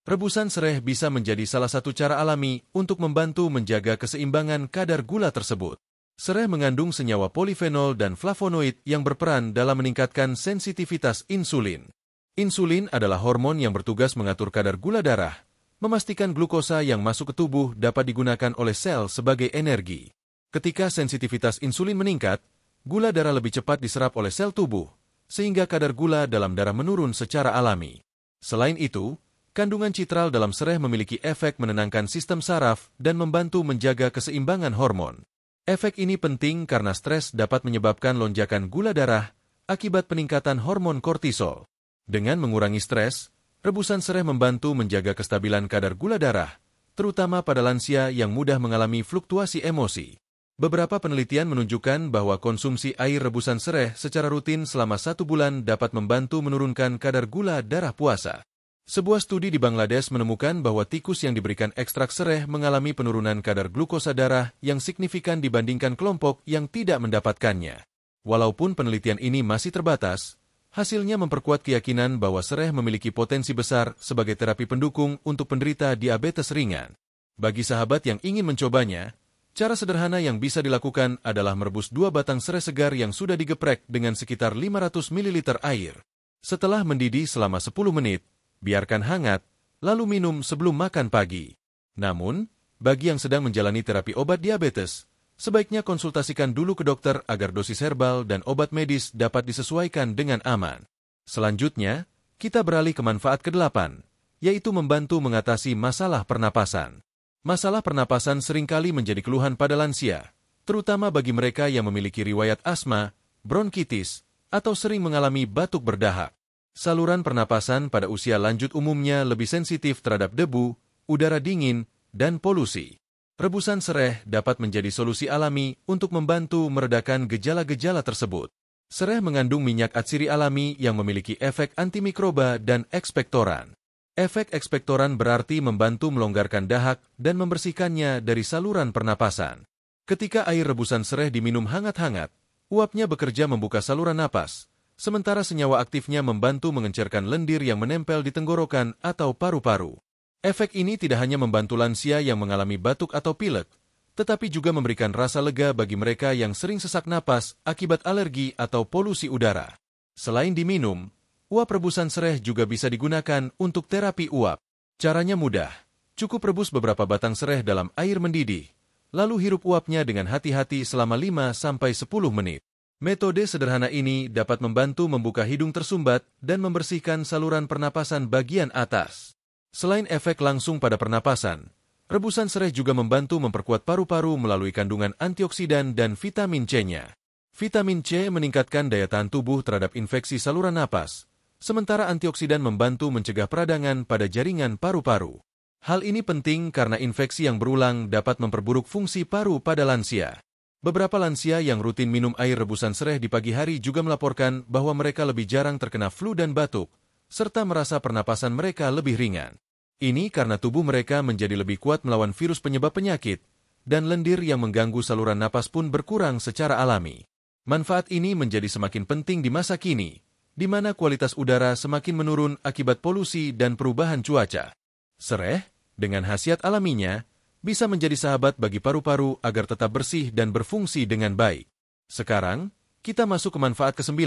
Rebusan sereh bisa menjadi salah satu cara alami untuk membantu menjaga keseimbangan kadar gula tersebut. Sereh mengandung senyawa polifenol dan flavonoid yang berperan dalam meningkatkan sensitivitas insulin. Insulin adalah hormon yang bertugas mengatur kadar gula darah, memastikan glukosa yang masuk ke tubuh dapat digunakan oleh sel sebagai energi. Ketika sensitivitas insulin meningkat, gula darah lebih cepat diserap oleh sel tubuh, sehingga kadar gula dalam darah menurun secara alami. Selain itu, kandungan citral dalam sereh memiliki efek menenangkan sistem saraf dan membantu menjaga keseimbangan hormon. Efek ini penting karena stres dapat menyebabkan lonjakan gula darah akibat peningkatan hormon kortisol. Dengan mengurangi stres, rebusan sereh membantu menjaga kestabilan kadar gula darah, terutama pada lansia yang mudah mengalami fluktuasi emosi. Beberapa penelitian menunjukkan bahwa konsumsi air rebusan sereh secara rutin selama 1 bulan dapat membantu menurunkan kadar gula darah puasa. Sebuah studi di Bangladesh menemukan bahwa tikus yang diberikan ekstrak sereh mengalami penurunan kadar glukosa darah yang signifikan dibandingkan kelompok yang tidak mendapatkannya. Walaupun penelitian ini masih terbatas, hasilnya memperkuat keyakinan bahwa sereh memiliki potensi besar sebagai terapi pendukung untuk penderita diabetes ringan. Bagi sahabat yang ingin mencobanya, cara sederhana yang bisa dilakukan adalah merebus 2 batang sereh segar yang sudah digeprek dengan sekitar 500 ml air. Setelah mendidih selama 10 menit, biarkan hangat, lalu minum sebelum makan pagi. Namun, bagi yang sedang menjalani terapi obat diabetes, sebaiknya konsultasikan dulu ke dokter agar dosis herbal dan obat medis dapat disesuaikan dengan aman. Selanjutnya, kita beralih ke manfaat ke-8, yaitu membantu mengatasi masalah pernapasan. Masalah pernapasan seringkali menjadi keluhan pada lansia, terutama bagi mereka yang memiliki riwayat asma, bronkitis, atau sering mengalami batuk berdahak. Saluran pernapasan pada usia lanjut umumnya lebih sensitif terhadap debu, udara dingin, dan polusi. Rebusan sereh dapat menjadi solusi alami untuk membantu meredakan gejala-gejala tersebut. Sereh mengandung minyak atsiri alami yang memiliki efek antimikroba dan ekspektoran. Efek ekspektoran berarti membantu melonggarkan dahak dan membersihkannya dari saluran pernapasan. Ketika air rebusan sereh diminum hangat-hangat, uapnya bekerja membuka saluran napas, sementara senyawa aktifnya membantu mengencerkan lendir yang menempel di tenggorokan atau paru-paru. Efek ini tidak hanya membantu lansia yang mengalami batuk atau pilek, tetapi juga memberikan rasa lega bagi mereka yang sering sesak napas akibat alergi atau polusi udara. Selain diminum, uap rebusan sereh juga bisa digunakan untuk terapi uap. Caranya mudah. Cukup rebus beberapa batang sereh dalam air mendidih, lalu hirup uapnya dengan hati-hati selama 5-10 menit. Metode sederhana ini dapat membantu membuka hidung tersumbat dan membersihkan saluran pernapasan bagian atas. Selain efek langsung pada pernapasan, rebusan sereh juga membantu memperkuat paru-paru melalui kandungan antioksidan dan vitamin C-nya. Vitamin C meningkatkan daya tahan tubuh terhadap infeksi saluran napas, sementara antioksidan membantu mencegah peradangan pada jaringan paru-paru. Hal ini penting karena infeksi yang berulang dapat memperburuk fungsi paru pada lansia. Beberapa lansia yang rutin minum air rebusan sereh di pagi hari juga melaporkan bahwa mereka lebih jarang terkena flu dan batuk, serta merasa pernapasan mereka lebih ringan. Ini karena tubuh mereka menjadi lebih kuat melawan virus penyebab penyakit, dan lendir yang mengganggu saluran napas pun berkurang secara alami. Manfaat ini menjadi semakin penting di masa kini, di mana kualitas udara semakin menurun akibat polusi dan perubahan cuaca. Sereh, dengan khasiat alaminya, bisa menjadi sahabat bagi paru-paru agar tetap bersih dan berfungsi dengan baik. Sekarang, kita masuk ke manfaat ke-9,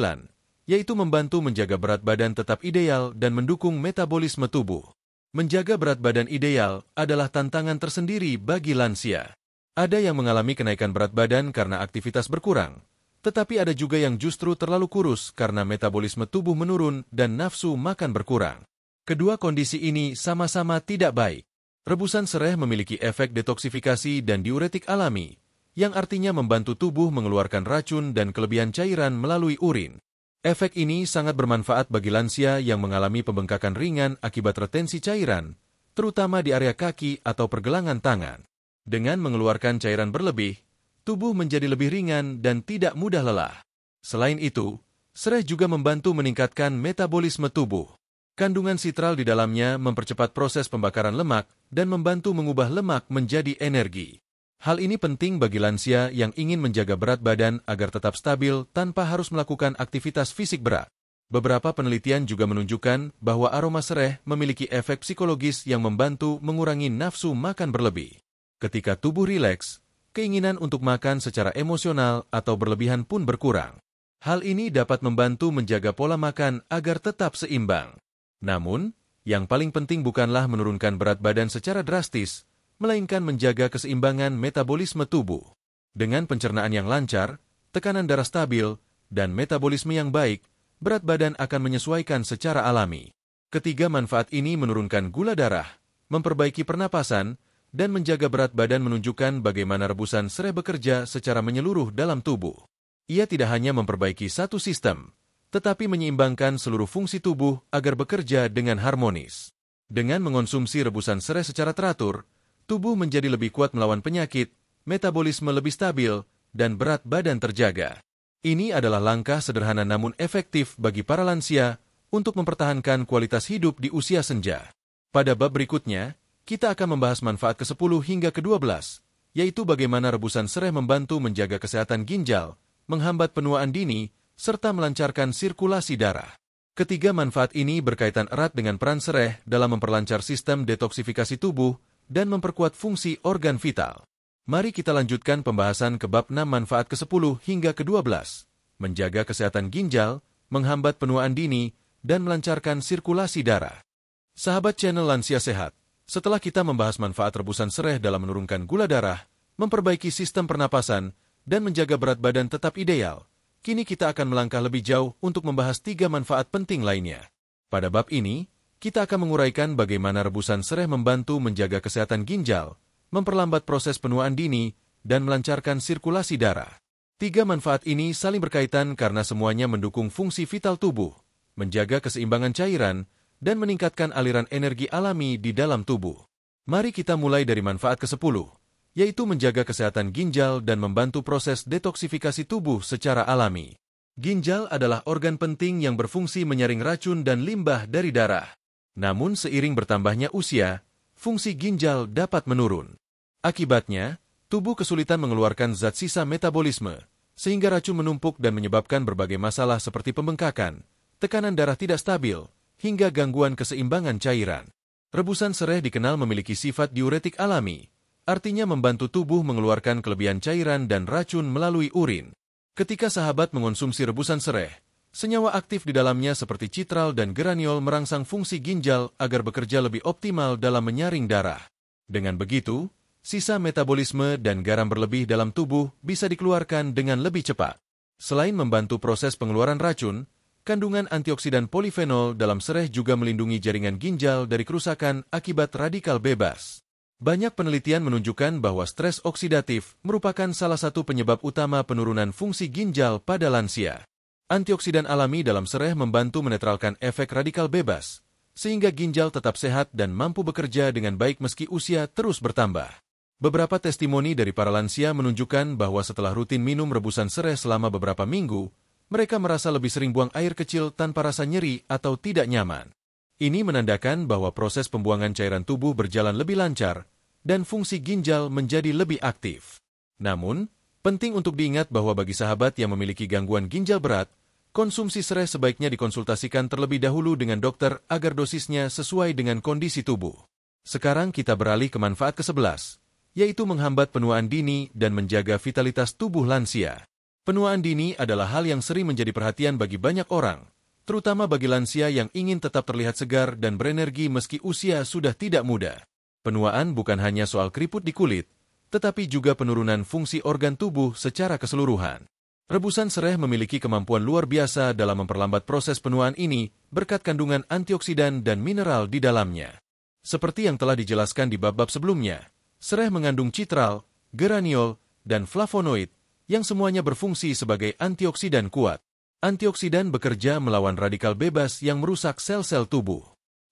yaitu membantu menjaga berat badan tetap ideal dan mendukung metabolisme tubuh. Menjaga berat badan ideal adalah tantangan tersendiri bagi lansia. Ada yang mengalami kenaikan berat badan karena aktivitas berkurang, tetapi ada juga yang justru terlalu kurus karena metabolisme tubuh menurun dan nafsu makan berkurang. Kedua kondisi ini sama-sama tidak baik. Rebusan sereh memiliki efek detoksifikasi dan diuretik alami, yang artinya membantu tubuh mengeluarkan racun dan kelebihan cairan melalui urin. Efek ini sangat bermanfaat bagi lansia yang mengalami pembengkakan ringan akibat retensi cairan, terutama di area kaki atau pergelangan tangan. Dengan mengeluarkan cairan berlebih, tubuh menjadi lebih ringan dan tidak mudah lelah. Selain itu, sereh juga membantu meningkatkan metabolisme tubuh. Kandungan sitral di dalamnya mempercepat proses pembakaran lemak dan membantu mengubah lemak menjadi energi. Hal ini penting bagi lansia yang ingin menjaga berat badan agar tetap stabil tanpa harus melakukan aktivitas fisik berat. Beberapa penelitian juga menunjukkan bahwa aroma sereh memiliki efek psikologis yang membantu mengurangi nafsu makan berlebih. Ketika tubuh rileks, keinginan untuk makan secara emosional atau berlebihan pun berkurang. Hal ini dapat membantu menjaga pola makan agar tetap seimbang. Namun, yang paling penting bukanlah menurunkan berat badan secara drastis, melainkan menjaga keseimbangan metabolisme tubuh. Dengan pencernaan yang lancar, tekanan darah stabil, dan metabolisme yang baik, berat badan akan menyesuaikan secara alami. Ketiga manfaat ini menurunkan gula darah, memperbaiki pernapasan, dan menjaga berat badan menunjukkan bagaimana rebusan serai bekerja secara menyeluruh dalam tubuh. Ia tidak hanya memperbaiki satu sistem, tetapi menyeimbangkan seluruh fungsi tubuh agar bekerja dengan harmonis. Dengan mengonsumsi rebusan serai secara teratur, tubuh menjadi lebih kuat melawan penyakit, metabolisme lebih stabil, dan berat badan terjaga. Ini adalah langkah sederhana namun efektif bagi para lansia untuk mempertahankan kualitas hidup di usia senja. Pada bab berikutnya, kita akan membahas manfaat ke-10 hingga ke-12, yaitu bagaimana rebusan serai membantu menjaga kesehatan ginjal, menghambat penuaan dini, serta melancarkan sirkulasi darah. Ketiga manfaat ini berkaitan erat dengan peran serai dalam memperlancar sistem detoksifikasi tubuh dan memperkuat fungsi organ vital. Mari kita lanjutkan pembahasan ke bab 6 manfaat ke-10 hingga ke-12, menjaga kesehatan ginjal, menghambat penuaan dini, dan melancarkan sirkulasi darah. Sahabat channel Lansia Sehat, setelah kita membahas manfaat rebusan serai dalam menurunkan gula darah, memperbaiki sistem pernapasan, dan menjaga berat badan tetap ideal, kini kita akan melangkah lebih jauh untuk membahas 3 manfaat penting lainnya. Pada bab ini, kita akan menguraikan bagaimana rebusan serai membantu menjaga kesehatan ginjal, memperlambat proses penuaan dini, dan melancarkan sirkulasi darah. 3 manfaat ini saling berkaitan karena semuanya mendukung fungsi vital tubuh, menjaga keseimbangan cairan, dan meningkatkan aliran energi alami di dalam tubuh. Mari kita mulai dari manfaat ke-10, yaitu menjaga kesehatan ginjal dan membantu proses detoksifikasi tubuh secara alami. Ginjal adalah organ penting yang berfungsi menyaring racun dan limbah dari darah. Namun seiring bertambahnya usia, fungsi ginjal dapat menurun. Akibatnya, tubuh kesulitan mengeluarkan zat sisa metabolisme, sehingga racun menumpuk dan menyebabkan berbagai masalah seperti pembengkakan, tekanan darah tidak stabil, hingga gangguan keseimbangan cairan. Rebusan serai dikenal memiliki sifat diuretik alami, artinya membantu tubuh mengeluarkan kelebihan cairan dan racun melalui urin. Ketika sahabat mengonsumsi rebusan serai, senyawa aktif di dalamnya seperti citral dan geraniol merangsang fungsi ginjal agar bekerja lebih optimal dalam menyaring darah. Dengan begitu, sisa metabolisme dan garam berlebih dalam tubuh bisa dikeluarkan dengan lebih cepat. Selain membantu proses pengeluaran racun, kandungan antioksidan polifenol dalam serai juga melindungi jaringan ginjal dari kerusakan akibat radikal bebas. Banyak penelitian menunjukkan bahwa stres oksidatif merupakan salah satu penyebab utama penurunan fungsi ginjal pada lansia. Antioksidan alami dalam serai membantu menetralkan efek radikal bebas, sehingga ginjal tetap sehat dan mampu bekerja dengan baik meski usia terus bertambah. Beberapa testimoni dari para lansia menunjukkan bahwa setelah rutin minum rebusan serai selama beberapa minggu, mereka merasa lebih sering buang air kecil tanpa rasa nyeri atau tidak nyaman. Ini menandakan bahwa proses pembuangan cairan tubuh berjalan lebih lancar dan fungsi ginjal menjadi lebih aktif. Namun, penting untuk diingat bahwa bagi sahabat yang memiliki gangguan ginjal berat, konsumsi serai sebaiknya dikonsultasikan terlebih dahulu dengan dokter agar dosisnya sesuai dengan kondisi tubuh. Sekarang kita beralih ke manfaat ke-11, yaitu menghambat penuaan dini dan menjaga vitalitas tubuh lansia. Penuaan dini adalah hal yang sering menjadi perhatian bagi banyak orang, terutama bagi lansia yang ingin tetap terlihat segar dan berenergi meski usia sudah tidak muda. Penuaan bukan hanya soal keriput di kulit, tetapi juga penurunan fungsi organ tubuh secara keseluruhan. Rebusan serai memiliki kemampuan luar biasa dalam memperlambat proses penuaan ini berkat kandungan antioksidan dan mineral di dalamnya. Seperti yang telah dijelaskan di bab-bab sebelumnya, serai mengandung citral, geraniol, dan flavonoid, yang semuanya berfungsi sebagai antioksidan kuat. Antioksidan bekerja melawan radikal bebas yang merusak sel-sel tubuh.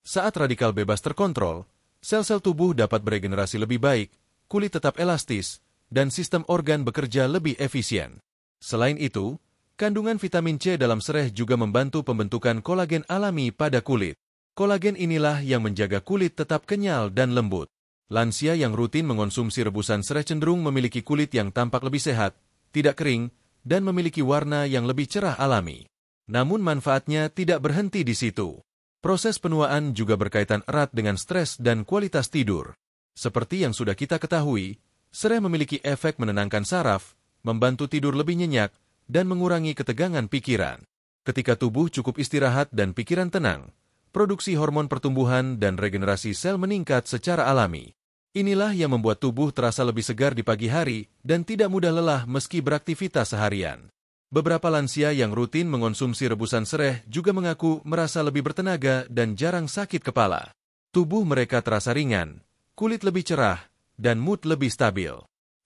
Saat radikal bebas terkontrol, sel-sel tubuh dapat beregenerasi lebih baik, kulit tetap elastis, dan sistem organ bekerja lebih efisien. Selain itu, kandungan vitamin C dalam serai juga membantu pembentukan kolagen alami pada kulit. Kolagen inilah yang menjaga kulit tetap kenyal dan lembut. Lansia yang rutin mengonsumsi rebusan serai cenderung memiliki kulit yang tampak lebih sehat, tidak kering, dan memiliki warna yang lebih cerah alami. Namun manfaatnya tidak berhenti di situ. Proses penuaan juga berkaitan erat dengan stres dan kualitas tidur. Seperti yang sudah kita ketahui, serai memiliki efek menenangkan saraf, membantu tidur lebih nyenyak, dan mengurangi ketegangan pikiran. Ketika tubuh cukup istirahat dan pikiran tenang, produksi hormon pertumbuhan dan regenerasi sel meningkat secara alami. Inilah yang membuat tubuh terasa lebih segar di pagi hari dan tidak mudah lelah meski beraktivitas seharian. Beberapa lansia yang rutin mengonsumsi rebusan serai juga mengaku merasa lebih bertenaga dan jarang sakit kepala. Tubuh mereka terasa ringan, kulit lebih cerah, dan mood lebih stabil.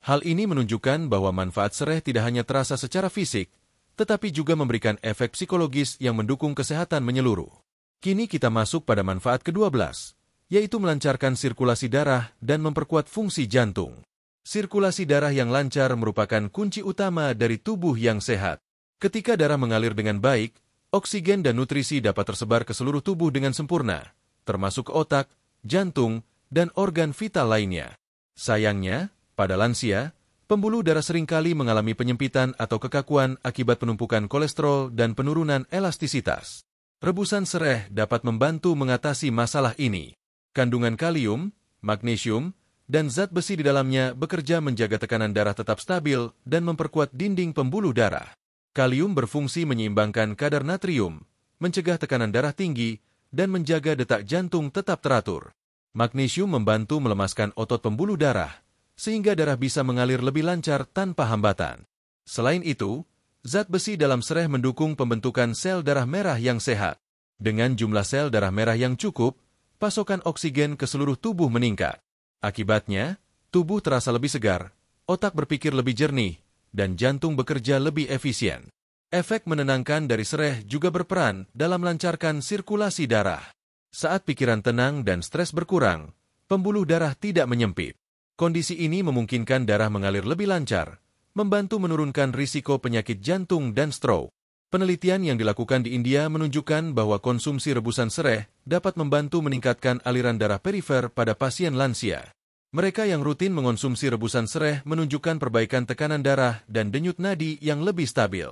Hal ini menunjukkan bahwa manfaat sereh tidak hanya terasa secara fisik, tetapi juga memberikan efek psikologis yang mendukung kesehatan menyeluruh. Kini kita masuk pada manfaat ke-12, yaitu melancarkan sirkulasi darah dan memperkuat fungsi jantung. Sirkulasi darah yang lancar merupakan kunci utama dari tubuh yang sehat. Ketika darah mengalir dengan baik, oksigen dan nutrisi dapat tersebar ke seluruh tubuh dengan sempurna, termasuk ke otak, jantung, dan organ vital lainnya. Sayangnya, pada lansia, pembuluh darah seringkali mengalami penyempitan atau kekakuan akibat penumpukan kolesterol dan penurunan elastisitas. Rebusan sereh dapat membantu mengatasi masalah ini. Kandungan kalium, magnesium, dan zat besi di dalamnya bekerja menjaga tekanan darah tetap stabil dan memperkuat dinding pembuluh darah. Kalium berfungsi menyeimbangkan kadar natrium, mencegah tekanan darah tinggi, dan menjaga detak jantung tetap teratur. Magnesium membantu melemaskan otot pembuluh darah, sehingga darah bisa mengalir lebih lancar tanpa hambatan. Selain itu, zat besi dalam sereh mendukung pembentukan sel darah merah yang sehat. Dengan jumlah sel darah merah yang cukup, pasokan oksigen ke seluruh tubuh meningkat. Akibatnya, tubuh terasa lebih segar, otak berpikir lebih jernih, dan jantung bekerja lebih efisien. Efek menenangkan dari sereh juga berperan dalam melancarkan sirkulasi darah. Saat pikiran tenang dan stres berkurang, pembuluh darah tidak menyempit. Kondisi ini memungkinkan darah mengalir lebih lancar, membantu menurunkan risiko penyakit jantung dan stroke. Penelitian yang dilakukan di India menunjukkan bahwa konsumsi rebusan sereh dapat membantu meningkatkan aliran darah perifer pada pasien lansia. Mereka yang rutin mengonsumsi rebusan sereh menunjukkan perbaikan tekanan darah dan denyut nadi yang lebih stabil.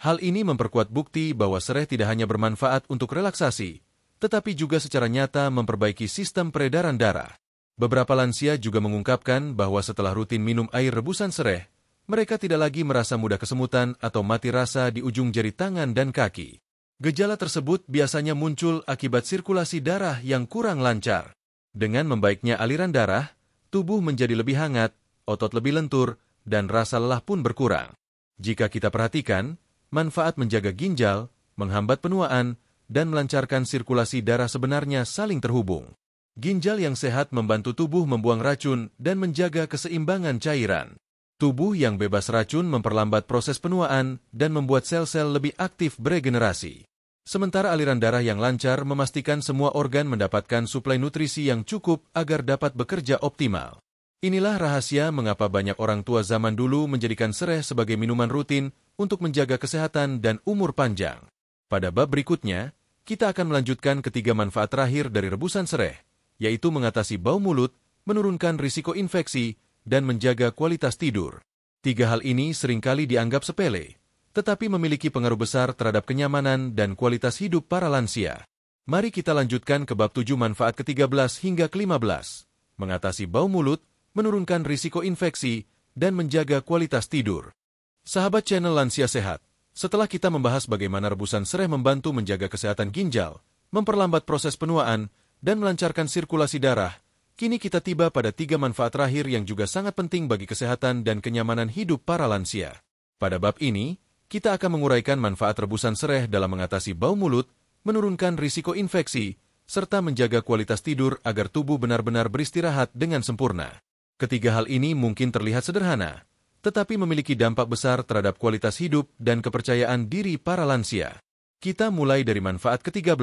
Hal ini memperkuat bukti bahwa sereh tidak hanya bermanfaat untuk relaksasi, tetapi juga secara nyata memperbaiki sistem peredaran darah. Beberapa lansia juga mengungkapkan bahwa setelah rutin minum air rebusan sereh, mereka tidak lagi merasa mudah kesemutan atau mati rasa di ujung jari tangan dan kaki. Gejala tersebut biasanya muncul akibat sirkulasi darah yang kurang lancar. Dengan membaiknya aliran darah, tubuh menjadi lebih hangat, otot lebih lentur, dan rasa lelah pun berkurang. Jika kita perhatikan, manfaat menjaga ginjal, menghambat penuaan, dan melancarkan sirkulasi darah sebenarnya saling terhubung. Ginjal yang sehat membantu tubuh membuang racun dan menjaga keseimbangan cairan. Tubuh yang bebas racun memperlambat proses penuaan dan membuat sel-sel lebih aktif beregenerasi. Sementara aliran darah yang lancar memastikan semua organ mendapatkan suplai nutrisi yang cukup agar dapat bekerja optimal. Inilah rahasia mengapa banyak orang tua zaman dulu menjadikan sereh sebagai minuman rutin untuk menjaga kesehatan dan umur panjang. Pada bab berikutnya, kita akan melanjutkan ketiga manfaat terakhir dari rebusan sereh, yaitu mengatasi bau mulut, menurunkan risiko infeksi, dan menjaga kualitas tidur. Tiga hal ini seringkali dianggap sepele, tetapi memiliki pengaruh besar terhadap kenyamanan dan kualitas hidup para lansia. Mari kita lanjutkan ke bab 7 manfaat ke-13 hingga ke-15, mengatasi bau mulut, menurunkan risiko infeksi, dan menjaga kualitas tidur. Sahabat channel Lansia Sehat, setelah kita membahas bagaimana rebusan sereh membantu menjaga kesehatan ginjal, memperlambat proses penuaan, dan melancarkan sirkulasi darah, kini kita tiba pada tiga manfaat terakhir yang juga sangat penting bagi kesehatan dan kenyamanan hidup para lansia. Pada bab ini, kita akan menguraikan manfaat rebusan sereh dalam mengatasi bau mulut, menurunkan risiko infeksi, serta menjaga kualitas tidur agar tubuh benar-benar beristirahat dengan sempurna. Ketiga hal ini mungkin terlihat sederhana, tetapi memiliki dampak besar terhadap kualitas hidup dan kepercayaan diri para lansia. Kita mulai dari manfaat ke-13,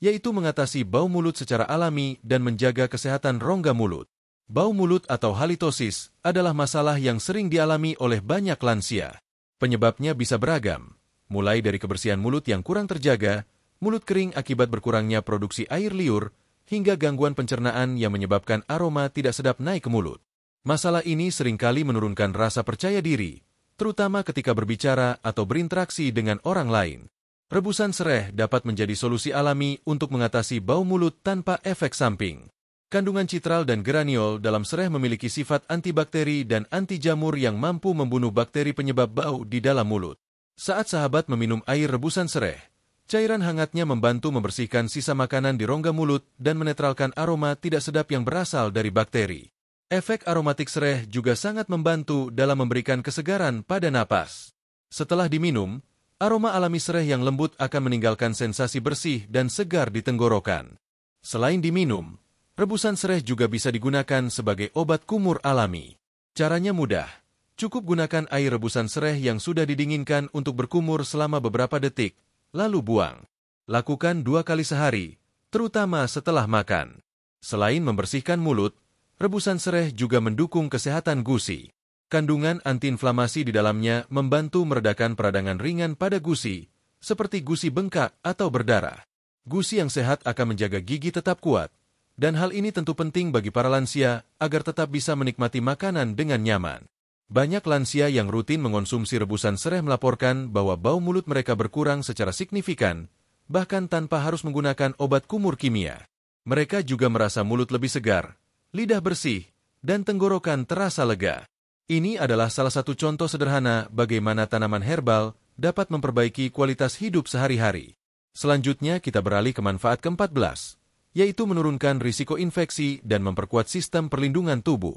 yaitu mengatasi bau mulut secara alami dan menjaga kesehatan rongga mulut. Bau mulut atau halitosis adalah masalah yang sering dialami oleh banyak lansia. Penyebabnya bisa beragam, mulai dari kebersihan mulut yang kurang terjaga, mulut kering akibat berkurangnya produksi air liur, hingga gangguan pencernaan yang menyebabkan aroma tidak sedap naik ke mulut. Masalah ini seringkali menurunkan rasa percaya diri, terutama ketika berbicara atau berinteraksi dengan orang lain. Rebusan sereh dapat menjadi solusi alami untuk mengatasi bau mulut tanpa efek samping. Kandungan citral dan geraniol dalam sereh memiliki sifat antibakteri dan anti jamur yang mampu membunuh bakteri penyebab bau di dalam mulut. Saat sahabat meminum air rebusan sereh, cairan hangatnya membantu membersihkan sisa makanan di rongga mulut dan menetralkan aroma tidak sedap yang berasal dari bakteri. Efek aromatik sereh juga sangat membantu dalam memberikan kesegaran pada napas. Setelah diminum, aroma alami sereh yang lembut akan meninggalkan sensasi bersih dan segar di tenggorokan. Selain diminum, Rebusan sereh juga bisa digunakan sebagai obat kumur alami. Caranya mudah. Cukup gunakan air rebusan sereh yang sudah didinginkan untuk berkumur selama beberapa detik, lalu buang. Lakukan 2 kali sehari, terutama setelah makan. Selain membersihkan mulut, rebusan sereh juga mendukung kesehatan gusi. Kandungan antiinflamasi di dalamnya membantu meredakan peradangan ringan pada gusi, seperti gusi bengkak atau berdarah. Gusi yang sehat akan menjaga gigi tetap kuat, dan hal ini tentu penting bagi para lansia agar tetap bisa menikmati makanan dengan nyaman. Banyak lansia yang rutin mengonsumsi rebusan sereh melaporkan bahwa bau mulut mereka berkurang secara signifikan, bahkan tanpa harus menggunakan obat kumur kimia. Mereka juga merasa mulut lebih segar, lidah bersih, dan tenggorokan terasa lega. Ini adalah salah satu contoh sederhana bagaimana tanaman herbal dapat memperbaiki kualitas hidup sehari-hari. Selanjutnya kita beralih ke manfaat ke-14, yaitu menurunkan risiko infeksi dan memperkuat sistem perlindungan tubuh.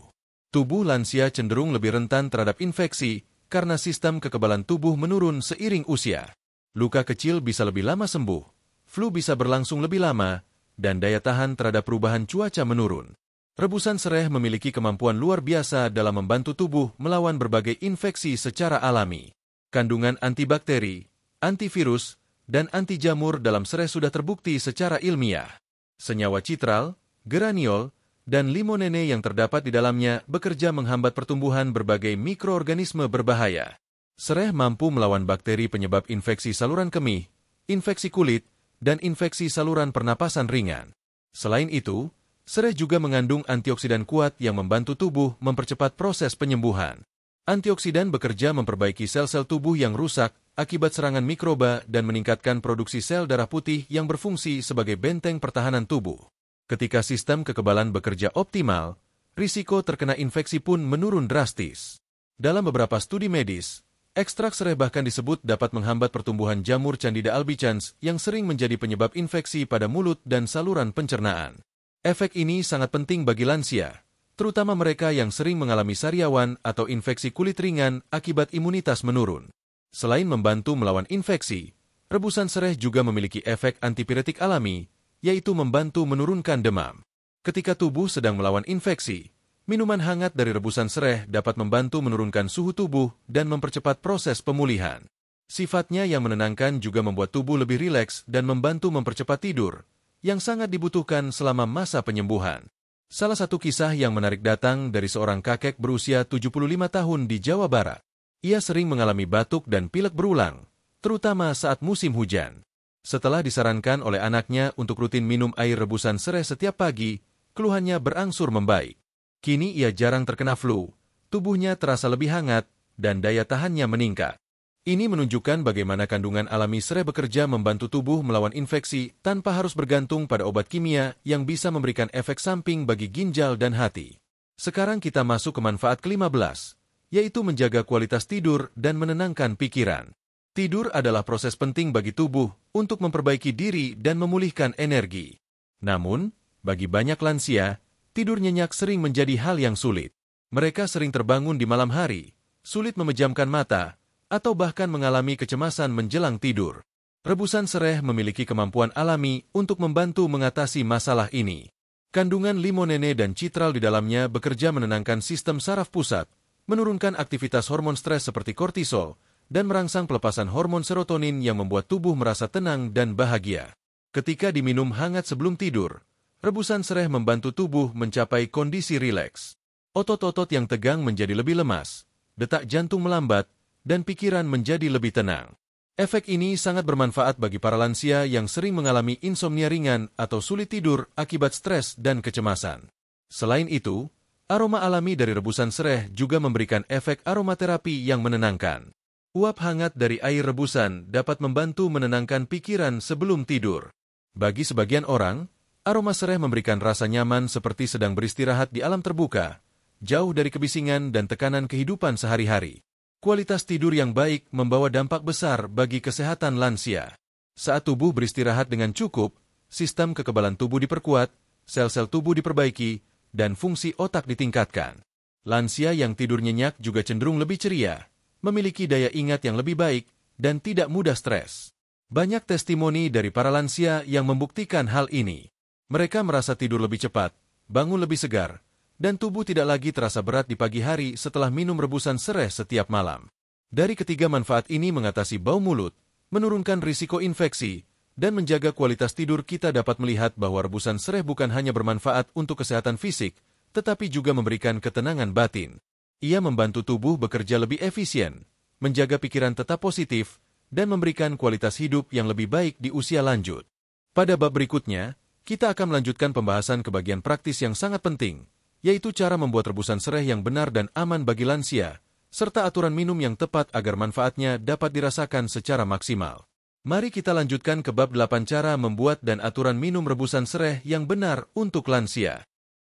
Tubuh lansia cenderung lebih rentan terhadap infeksi karena sistem kekebalan tubuh menurun seiring usia. Luka kecil bisa lebih lama sembuh, flu bisa berlangsung lebih lama, dan daya tahan terhadap perubahan cuaca menurun. Rebusan sereh memiliki kemampuan luar biasa dalam membantu tubuh melawan berbagai infeksi secara alami. Kandungan antibakteri, antivirus, dan anti jamur dalam sereh sudah terbukti secara ilmiah. Senyawa citral, geraniol, dan limonene yang terdapat di dalamnya bekerja menghambat pertumbuhan berbagai mikroorganisme berbahaya. Sereh mampu melawan bakteri penyebab infeksi saluran kemih, infeksi kulit, dan infeksi saluran pernapasan ringan. Selain itu, sereh juga mengandung antioksidan kuat yang membantu tubuh mempercepat proses penyembuhan. Antioksidan bekerja memperbaiki sel-sel tubuh yang rusak akibat serangan mikroba dan meningkatkan produksi sel darah putih yang berfungsi sebagai benteng pertahanan tubuh. Ketika sistem kekebalan bekerja optimal, risiko terkena infeksi pun menurun drastis. Dalam beberapa studi medis, ekstrak sereh bahkan disebut dapat menghambat pertumbuhan jamur Candida albicans yang sering menjadi penyebab infeksi pada mulut dan saluran pencernaan. Efek ini sangat penting bagi lansia, terutama mereka yang sering mengalami sariawan atau infeksi kulit ringan akibat imunitas menurun. Selain membantu melawan infeksi, rebusan sereh juga memiliki efek antipiretik alami, yaitu membantu menurunkan demam. Ketika tubuh sedang melawan infeksi, minuman hangat dari rebusan sereh dapat membantu menurunkan suhu tubuh dan mempercepat proses pemulihan. Sifatnya yang menenangkan juga membuat tubuh lebih rileks dan membantu mempercepat tidur, yang sangat dibutuhkan selama masa penyembuhan. Salah satu kisah yang menarik datang dari seorang kakek berusia 75 tahun di Jawa Barat. Ia sering mengalami batuk dan pilek berulang, terutama saat musim hujan. Setelah disarankan oleh anaknya untuk rutin minum air rebusan sereh setiap pagi, keluhannya berangsur membaik. Kini ia jarang terkena flu, tubuhnya terasa lebih hangat, dan daya tahannya meningkat. Ini menunjukkan bagaimana kandungan alami sereh bekerja membantu tubuh melawan infeksi tanpa harus bergantung pada obat kimia yang bisa memberikan efek samping bagi ginjal dan hati. Sekarang kita masuk ke manfaat ke-15, yaitu menjaga kualitas tidur dan menenangkan pikiran. Tidur adalah proses penting bagi tubuh untuk memperbaiki diri dan memulihkan energi. Namun, bagi banyak lansia, tidur nyenyak sering menjadi hal yang sulit. Mereka sering terbangun di malam hari, sulit memejamkan mata, atau bahkan mengalami kecemasan menjelang tidur. Rebusan sereh memiliki kemampuan alami untuk membantu mengatasi masalah ini. Kandungan limonene dan citral di dalamnya bekerja menenangkan sistem saraf pusat, menurunkan aktivitas hormon stres seperti kortisol, dan merangsang pelepasan hormon serotonin yang membuat tubuh merasa tenang dan bahagia. Ketika diminum hangat sebelum tidur, rebusan sereh membantu tubuh mencapai kondisi rileks. Otot-otot yang tegang menjadi lebih lemas, detak jantung melambat, dan pikiran menjadi lebih tenang. Efek ini sangat bermanfaat bagi para lansia yang sering mengalami insomnia ringan atau sulit tidur akibat stres dan kecemasan. Selain itu, aroma alami dari rebusan sereh juga memberikan efek aromaterapi yang menenangkan. Uap hangat dari air rebusan dapat membantu menenangkan pikiran sebelum tidur. Bagi sebagian orang, aroma sereh memberikan rasa nyaman seperti sedang beristirahat di alam terbuka, jauh dari kebisingan dan tekanan kehidupan sehari-hari. Kualitas tidur yang baik membawa dampak besar bagi kesehatan lansia. Saat tubuh beristirahat dengan cukup, sistem kekebalan tubuh diperkuat, sel-sel tubuh diperbaiki, dan fungsi otak ditingkatkan. Lansia yang tidur nyenyak juga cenderung lebih ceria, memiliki daya ingat yang lebih baik, dan tidak mudah stres. Banyak testimoni dari para lansia yang membuktikan hal ini. Mereka merasa tidur lebih cepat, bangun lebih segar, dan tubuh tidak lagi terasa berat di pagi hari setelah minum rebusan sereh setiap malam. Dari ketiga manfaat ini mengatasi bau mulut, menurunkan risiko infeksi, dan menjaga kualitas tidur, kita dapat melihat bahwa rebusan sereh bukan hanya bermanfaat untuk kesehatan fisik, tetapi juga memberikan ketenangan batin. Ia membantu tubuh bekerja lebih efisien, menjaga pikiran tetap positif, dan memberikan kualitas hidup yang lebih baik di usia lanjut. Pada bab berikutnya, kita akan melanjutkan pembahasan ke bagian praktis yang sangat penting, yaitu cara membuat rebusan sereh yang benar dan aman bagi lansia, serta aturan minum yang tepat agar manfaatnya dapat dirasakan secara maksimal. Mari kita lanjutkan ke bab 8 cara membuat dan aturan minum rebusan sereh yang benar untuk lansia.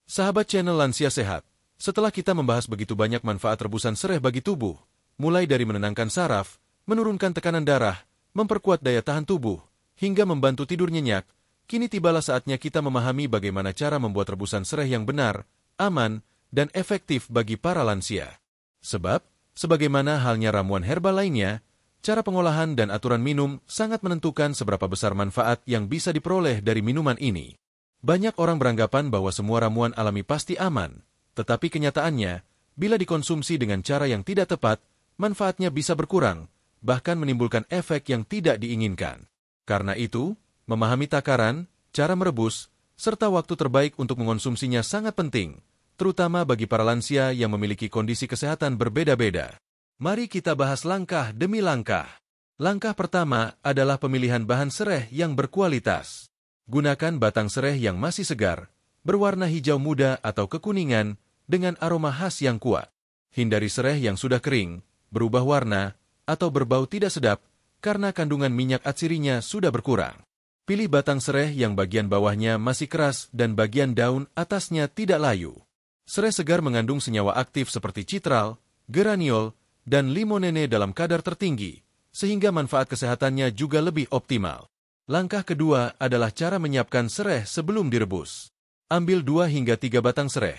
Sahabat channel Lansia Sehat, setelah kita membahas begitu banyak manfaat rebusan sereh bagi tubuh, mulai dari menenangkan saraf, menurunkan tekanan darah, memperkuat daya tahan tubuh, hingga membantu tidur nyenyak, kini tibalah saatnya kita memahami bagaimana cara membuat rebusan sereh yang benar, aman, dan efektif bagi para lansia. Sebab, sebagaimana halnya ramuan herbal lainnya, cara pengolahan dan aturan minum sangat menentukan seberapa besar manfaat yang bisa diperoleh dari minuman ini. Banyak orang beranggapan bahwa semua ramuan alami pasti aman, tetapi kenyataannya, bila dikonsumsi dengan cara yang tidak tepat, manfaatnya bisa berkurang, bahkan menimbulkan efek yang tidak diinginkan. Karena itu, memahami takaran, cara merebus, serta waktu terbaik untuk mengonsumsinya sangat penting, terutama bagi para lansia yang memiliki kondisi kesehatan berbeda-beda. Mari kita bahas langkah demi langkah. Langkah pertama adalah pemilihan bahan sereh yang berkualitas. Gunakan batang sereh yang masih segar, berwarna hijau muda atau kekuningan, dengan aroma khas yang kuat. Hindari sereh yang sudah kering, berubah warna, atau berbau tidak sedap, karena kandungan minyak atsirinya sudah berkurang. Pilih batang sereh yang bagian bawahnya masih keras dan bagian daun atasnya tidak layu. Sereh segar mengandung senyawa aktif seperti citral, geraniol, dan limonene dalam kadar tertinggi, sehingga manfaat kesehatannya juga lebih optimal. Langkah kedua adalah cara menyiapkan sereh sebelum direbus. Ambil 2 hingga 3 batang sereh,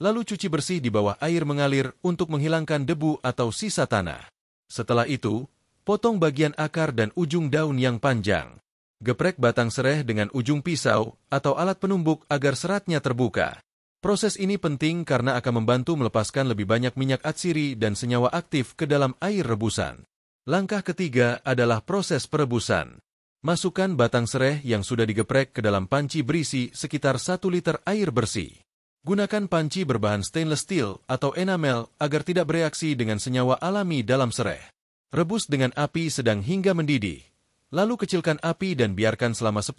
lalu cuci bersih di bawah air mengalir untuk menghilangkan debu atau sisa tanah. Setelah itu, potong bagian akar dan ujung daun yang panjang. Geprek batang sereh dengan ujung pisau atau alat penumbuk agar seratnya terbuka. Proses ini penting karena akan membantu melepaskan lebih banyak minyak atsiri dan senyawa aktif ke dalam air rebusan. Langkah ketiga adalah proses perebusan. Masukkan batang sereh yang sudah digeprek ke dalam panci berisi sekitar 1 liter air bersih. Gunakan panci berbahan stainless steel atau enamel agar tidak bereaksi dengan senyawa alami dalam sereh. Rebus dengan api sedang hingga mendidih. Lalu kecilkan api dan biarkan selama 10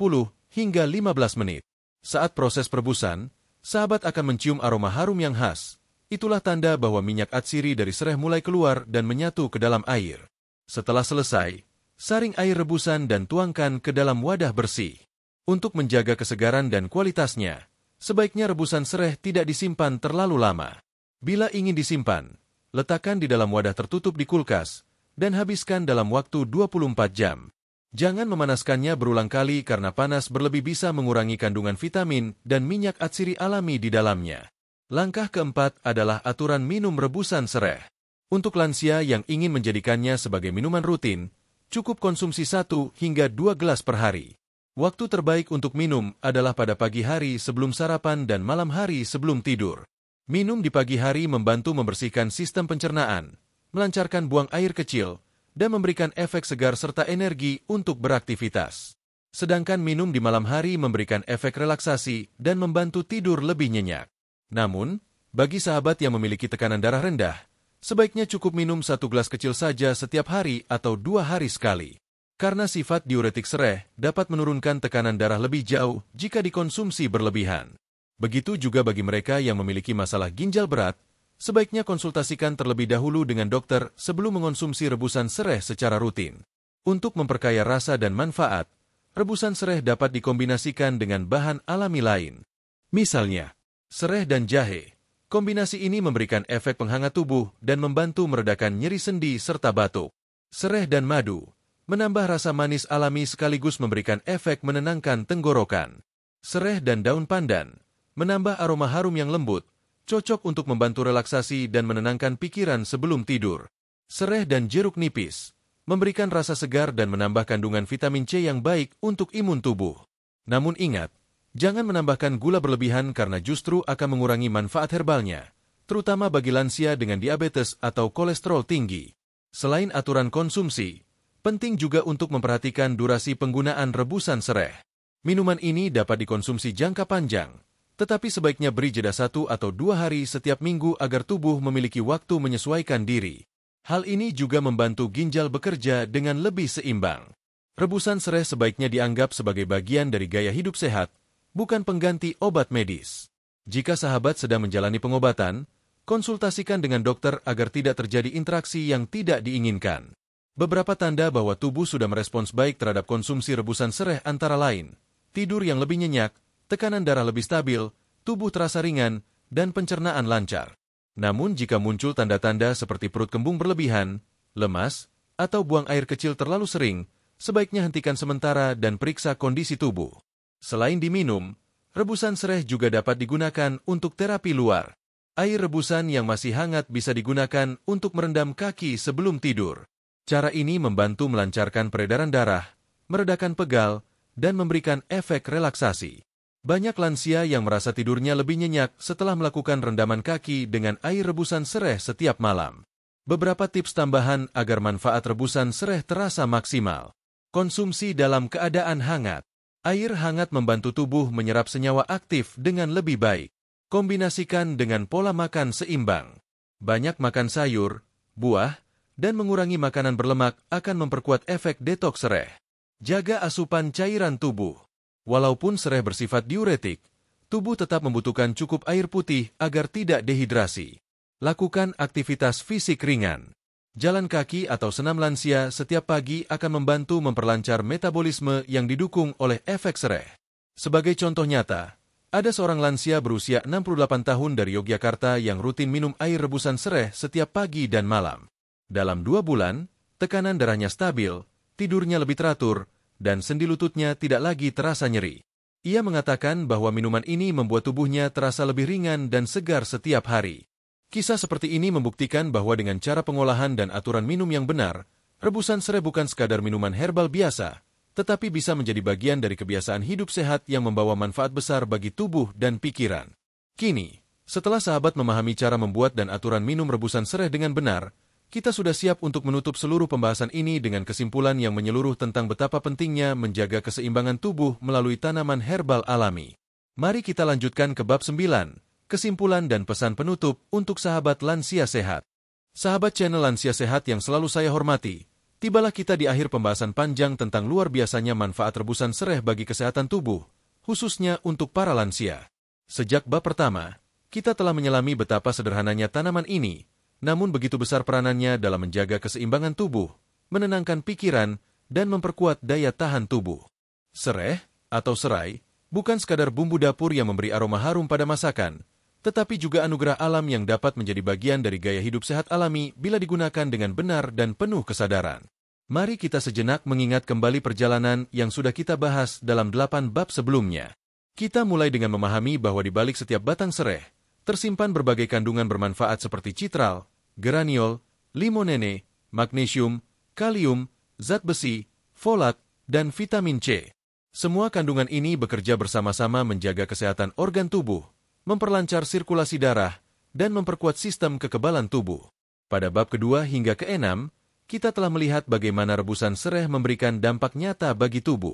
hingga 15 menit. Saat proses perebusan, sahabat akan mencium aroma harum yang khas. Itulah tanda bahwa minyak atsiri dari sereh mulai keluar dan menyatu ke dalam air. Setelah selesai, saring air rebusan dan tuangkan ke dalam wadah bersih. Untuk menjaga kesegaran dan kualitasnya, sebaiknya rebusan sereh tidak disimpan terlalu lama. Bila ingin disimpan, letakkan di dalam wadah tertutup di kulkas dan habiskan dalam waktu 24 jam. Jangan memanaskannya berulang kali karena panas berlebih bisa mengurangi kandungan vitamin dan minyak atsiri alami di dalamnya. Langkah keempat adalah aturan minum rebusan sereh. Untuk lansia yang ingin menjadikannya sebagai minuman rutin, cukup konsumsi 1 hingga 2 gelas per hari. Waktu terbaik untuk minum adalah pada pagi hari sebelum sarapan dan malam hari sebelum tidur. Minum di pagi hari membantu membersihkan sistem pencernaan, melancarkan buang air kecil, dan memberikan efek segar serta energi untuk beraktivitas. Sedangkan minum di malam hari memberikan efek relaksasi dan membantu tidur lebih nyenyak. Namun, bagi sahabat yang memiliki tekanan darah rendah, sebaiknya cukup minum 1 gelas kecil saja setiap hari atau 2 hari sekali. Karena sifat diuretik sereh dapat menurunkan tekanan darah lebih jauh jika dikonsumsi berlebihan. Begitu juga bagi mereka yang memiliki masalah ginjal berat, sebaiknya konsultasikan terlebih dahulu dengan dokter sebelum mengonsumsi rebusan sereh secara rutin. Untuk memperkaya rasa dan manfaat, rebusan sereh dapat dikombinasikan dengan bahan alami lain. Misalnya, sereh dan jahe. Kombinasi ini memberikan efek penghangat tubuh dan membantu meredakan nyeri sendi serta batuk. Sereh dan madu menambah rasa manis alami sekaligus memberikan efek menenangkan tenggorokan. Sereh dan daun pandan menambah aroma harum yang lembut, cocok untuk membantu relaksasi dan menenangkan pikiran sebelum tidur. Sereh dan jeruk nipis memberikan rasa segar dan menambah kandungan vitamin C yang baik untuk imun tubuh. Namun ingat, Jangan menambahkan gula berlebihan karena justru akan mengurangi manfaat herbalnya, terutama bagi lansia dengan diabetes atau kolesterol tinggi. Selain aturan konsumsi, penting juga untuk memperhatikan durasi penggunaan rebusan sereh. Minuman ini dapat dikonsumsi jangka panjang, tetapi sebaiknya beri jeda 1 atau 2 hari setiap minggu agar tubuh memiliki waktu menyesuaikan diri. Hal ini juga membantu ginjal bekerja dengan lebih seimbang. Rebusan sereh sebaiknya dianggap sebagai bagian dari gaya hidup sehat, bukan pengganti obat medis. Jika sahabat sedang menjalani pengobatan, konsultasikan dengan dokter agar tidak terjadi interaksi yang tidak diinginkan. Beberapa tanda bahwa tubuh sudah merespons baik terhadap konsumsi rebusan sereh antara lain, tidur yang lebih nyenyak, tekanan darah lebih stabil, tubuh terasa ringan, dan pencernaan lancar. Namun jika muncul tanda-tanda seperti perut kembung berlebihan, lemas, atau buang air kecil terlalu sering, sebaiknya hentikan sementara dan periksa kondisi tubuh. Selain diminum, rebusan sereh juga dapat digunakan untuk terapi luar. Air rebusan yang masih hangat bisa digunakan untuk merendam kaki sebelum tidur. Cara ini membantu melancarkan peredaran darah, meredakan pegal, dan memberikan efek relaksasi. Banyak lansia yang merasa tidurnya lebih nyenyak setelah melakukan rendaman kaki dengan air rebusan sereh setiap malam. Beberapa tips tambahan agar manfaat rebusan sereh terasa maksimal. Konsumsi dalam keadaan hangat. Air hangat membantu tubuh menyerap senyawa aktif dengan lebih baik. Kombinasikan dengan pola makan seimbang. Banyak makan sayur, buah, dan mengurangi makanan berlemak akan memperkuat efek detoks sereh. Jaga asupan cairan tubuh. Walaupun sereh bersifat diuretik, tubuh tetap membutuhkan cukup air putih agar tidak dehidrasi. Lakukan aktivitas fisik ringan. Jalan kaki atau senam lansia setiap pagi akan membantu memperlancar metabolisme yang didukung oleh efek sereh. Sebagai contoh nyata, ada seorang lansia berusia 68 tahun dari Yogyakarta yang rutin minum air rebusan sereh setiap pagi dan malam. Dalam 2 bulan, tekanan darahnya stabil, tidurnya lebih teratur, dan sendi lututnya tidak lagi terasa nyeri. Ia mengatakan bahwa minuman ini membuat tubuhnya terasa lebih ringan dan segar setiap hari. Kisah seperti ini membuktikan bahwa dengan cara pengolahan dan aturan minum yang benar, rebusan sereh bukan sekadar minuman herbal biasa, tetapi bisa menjadi bagian dari kebiasaan hidup sehat yang membawa manfaat besar bagi tubuh dan pikiran. Kini, setelah sahabat memahami cara membuat dan aturan minum rebusan sereh dengan benar, kita sudah siap untuk menutup seluruh pembahasan ini dengan kesimpulan yang menyeluruh tentang betapa pentingnya menjaga keseimbangan tubuh melalui tanaman herbal alami. Mari kita lanjutkan ke bab 9. Kesimpulan dan pesan penutup untuk sahabat lansia sehat. Sahabat channel Lansia Sehat yang selalu saya hormati, tibalah kita di akhir pembahasan panjang tentang luar biasanya manfaat rebusan sereh bagi kesehatan tubuh, khususnya untuk para lansia. Sejak bab pertama, kita telah menyelami betapa sederhananya tanaman ini, namun begitu besar peranannya dalam menjaga keseimbangan tubuh, menenangkan pikiran, dan memperkuat daya tahan tubuh. Sereh, atau serai, bukan sekadar bumbu dapur yang memberi aroma harum pada masakan, tetapi juga anugerah alam yang dapat menjadi bagian dari gaya hidup sehat alami bila digunakan dengan benar dan penuh kesadaran. Mari kita sejenak mengingat kembali perjalanan yang sudah kita bahas dalam 8 bab sebelumnya. Kita mulai dengan memahami bahwa di balik setiap batang sereh, tersimpan berbagai kandungan bermanfaat seperti citral, geraniol, limonene, magnesium, kalium, zat besi, folat, dan vitamin C. Semua kandungan ini bekerja bersama-sama menjaga kesehatan organ tubuh, memperlancar sirkulasi darah, dan memperkuat sistem kekebalan tubuh. Pada bab kedua hingga ke-6, kita telah melihat bagaimana rebusan sereh memberikan dampak nyata bagi tubuh.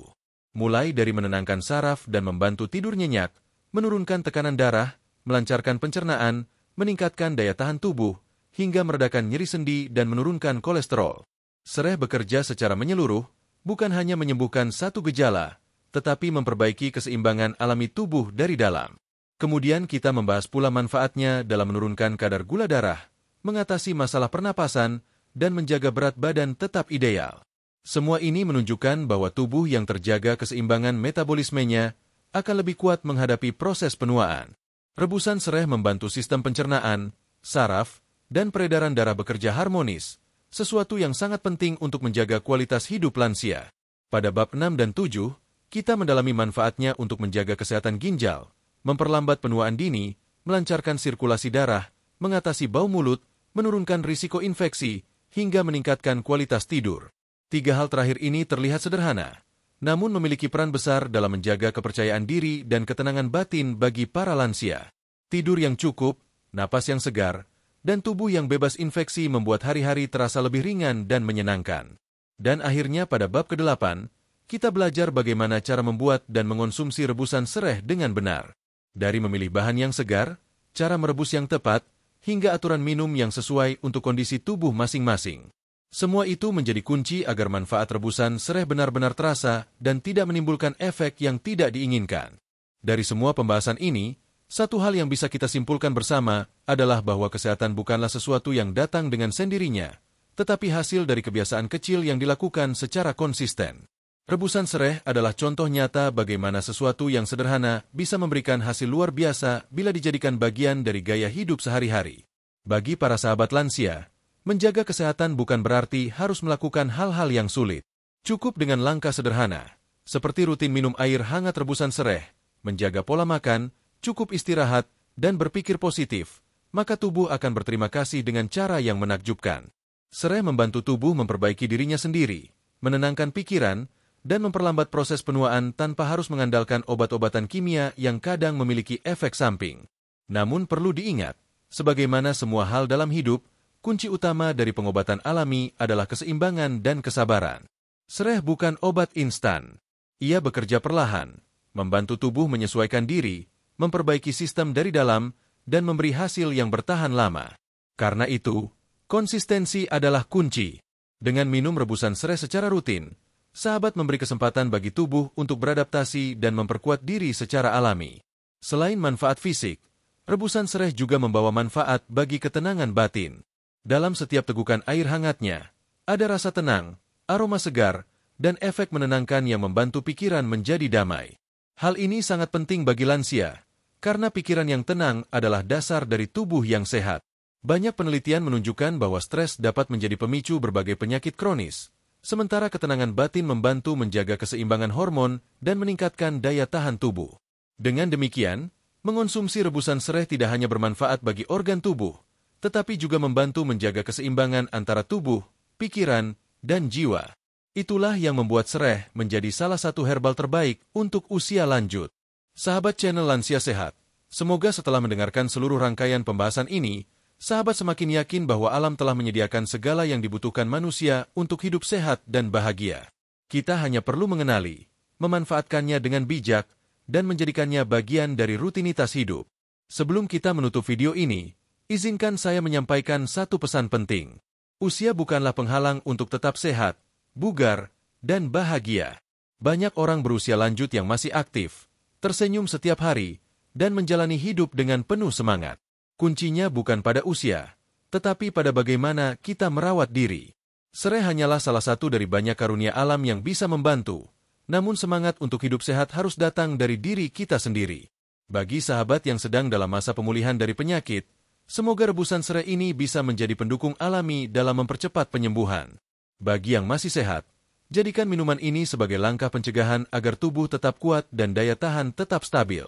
Mulai dari menenangkan saraf dan membantu tidur nyenyak, menurunkan tekanan darah, melancarkan pencernaan, meningkatkan daya tahan tubuh, hingga meredakan nyeri sendi dan menurunkan kolesterol. Sereh bekerja secara menyeluruh, bukan hanya menyembuhkan satu gejala, tetapi memperbaiki keseimbangan alami tubuh dari dalam. Kemudian kita membahas pula manfaatnya dalam menurunkan kadar gula darah, mengatasi masalah pernapasan, dan menjaga berat badan tetap ideal. Semua ini menunjukkan bahwa tubuh yang terjaga keseimbangan metabolismenya akan lebih kuat menghadapi proses penuaan. Rebusan sereh membantu sistem pencernaan, saraf, dan peredaran darah bekerja harmonis, sesuatu yang sangat penting untuk menjaga kualitas hidup lansia. Pada bab 6 dan 7, kita mendalami manfaatnya untuk menjaga kesehatan ginjal, memperlambat penuaan dini, melancarkan sirkulasi darah, mengatasi bau mulut, menurunkan risiko infeksi, hingga meningkatkan kualitas tidur. 3 hal terakhir ini terlihat sederhana, namun memiliki peran besar dalam menjaga kepercayaan diri dan ketenangan batin bagi para lansia. Tidur yang cukup, napas yang segar, dan tubuh yang bebas infeksi membuat hari-hari terasa lebih ringan dan menyenangkan. Dan akhirnya pada bab ke-8, kita belajar bagaimana cara membuat dan mengonsumsi rebusan sereh dengan benar. Dari memilih bahan yang segar, cara merebus yang tepat, hingga aturan minum yang sesuai untuk kondisi tubuh masing-masing. Semua itu menjadi kunci agar manfaat rebusan sereh benar-benar terasa dan tidak menimbulkan efek yang tidak diinginkan. Dari semua pembahasan ini, satu hal yang bisa kita simpulkan bersama adalah bahwa kesehatan bukanlah sesuatu yang datang dengan sendirinya, tetapi hasil dari kebiasaan kecil yang dilakukan secara konsisten. Rebusan sereh adalah contoh nyata bagaimana sesuatu yang sederhana bisa memberikan hasil luar biasa bila dijadikan bagian dari gaya hidup sehari-hari. Bagi para sahabat lansia, menjaga kesehatan bukan berarti harus melakukan hal-hal yang sulit. Cukup dengan langkah sederhana, seperti rutin minum air hangat rebusan sereh, menjaga pola makan, cukup istirahat, dan berpikir positif, maka tubuh akan berterima kasih dengan cara yang menakjubkan. Sereh membantu tubuh memperbaiki dirinya sendiri, menenangkan pikiran, dan memperlambat proses penuaan tanpa harus mengandalkan obat-obatan kimia yang kadang memiliki efek samping. Namun perlu diingat, sebagaimana semua hal dalam hidup, kunci utama dari pengobatan alami adalah keseimbangan dan kesabaran. Sereh bukan obat instan. Ia bekerja perlahan, membantu tubuh menyesuaikan diri, memperbaiki sistem dari dalam, dan memberi hasil yang bertahan lama. Karena itu, konsistensi adalah kunci. Dengan minum rebusan sereh secara rutin, sahabat memberi kesempatan bagi tubuh untuk beradaptasi dan memperkuat diri secara alami. Selain manfaat fisik, rebusan sereh juga membawa manfaat bagi ketenangan batin. Dalam setiap tegukan air hangatnya, ada rasa tenang, aroma segar, dan efek menenangkan yang membantu pikiran menjadi damai. Hal ini sangat penting bagi lansia, karena pikiran yang tenang adalah dasar dari tubuh yang sehat. Banyak penelitian menunjukkan bahwa stres dapat menjadi pemicu berbagai penyakit kronis, sementara ketenangan batin membantu menjaga keseimbangan hormon dan meningkatkan daya tahan tubuh. Dengan demikian, mengonsumsi rebusan sereh tidak hanya bermanfaat bagi organ tubuh, tetapi juga membantu menjaga keseimbangan antara tubuh, pikiran, dan jiwa. Itulah yang membuat sereh menjadi salah satu herbal terbaik untuk usia lanjut. Sahabat channel Lansia Sehat, semoga setelah mendengarkan seluruh rangkaian pembahasan ini, sahabat semakin yakin bahwa alam telah menyediakan segala yang dibutuhkan manusia untuk hidup sehat dan bahagia. Kita hanya perlu mengenali, memanfaatkannya dengan bijak, dan menjadikannya bagian dari rutinitas hidup. Sebelum kita menutup video ini, izinkan saya menyampaikan satu pesan penting. Usia bukanlah penghalang untuk tetap sehat, bugar, dan bahagia. Banyak orang berusia lanjut yang masih aktif, tersenyum setiap hari, dan menjalani hidup dengan penuh semangat. Kuncinya bukan pada usia, tetapi pada bagaimana kita merawat diri. Sereh hanyalah salah satu dari banyak karunia alam yang bisa membantu, namun semangat untuk hidup sehat harus datang dari diri kita sendiri. Bagi sahabat yang sedang dalam masa pemulihan dari penyakit, semoga rebusan sereh ini bisa menjadi pendukung alami dalam mempercepat penyembuhan. Bagi yang masih sehat, jadikan minuman ini sebagai langkah pencegahan agar tubuh tetap kuat dan daya tahan tetap stabil.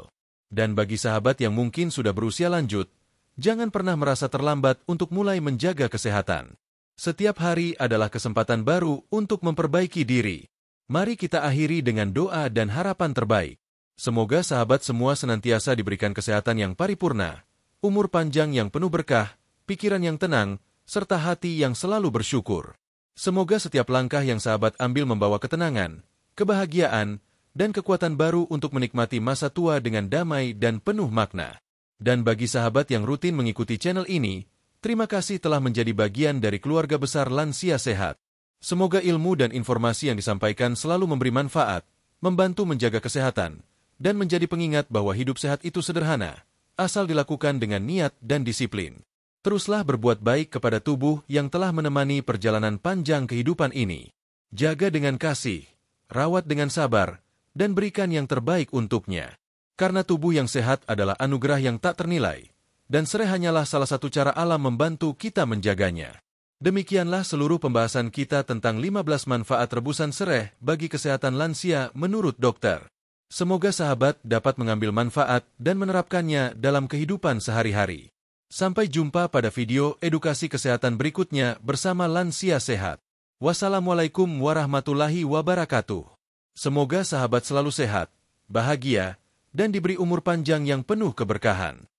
Dan bagi sahabat yang mungkin sudah berusia lanjut, jangan pernah merasa terlambat untuk mulai menjaga kesehatan. Setiap hari adalah kesempatan baru untuk memperbaiki diri. Mari kita akhiri dengan doa dan harapan terbaik. Semoga sahabat semua senantiasa diberikan kesehatan yang paripurna, umur panjang yang penuh berkah, pikiran yang tenang, serta hati yang selalu bersyukur. Semoga setiap langkah yang sahabat ambil membawa ketenangan, kebahagiaan, dan kekuatan baru untuk menikmati masa tua dengan damai dan penuh makna. Dan bagi sahabat yang rutin mengikuti channel ini, terima kasih telah menjadi bagian dari keluarga besar Lansia Sehat. Semoga ilmu dan informasi yang disampaikan selalu memberi manfaat, membantu menjaga kesehatan, dan menjadi pengingat bahwa hidup sehat itu sederhana, asal dilakukan dengan niat dan disiplin. Teruslah berbuat baik kepada tubuh yang telah menemani perjalanan panjang kehidupan ini. Jaga dengan kasih, rawat dengan sabar, dan berikan yang terbaik untuknya. Karena tubuh yang sehat adalah anugerah yang tak ternilai, dan sereh hanyalah salah satu cara alam membantu kita menjaganya. Demikianlah seluruh pembahasan kita tentang 15 manfaat rebusan sereh bagi kesehatan lansia menurut dokter. Semoga sahabat dapat mengambil manfaat dan menerapkannya dalam kehidupan sehari-hari. Sampai jumpa pada video edukasi kesehatan berikutnya bersama Lansia Sehat. Wassalamualaikum warahmatullahi wabarakatuh. Semoga sahabat selalu sehat, bahagia, dan diberi umur panjang yang penuh keberkahan.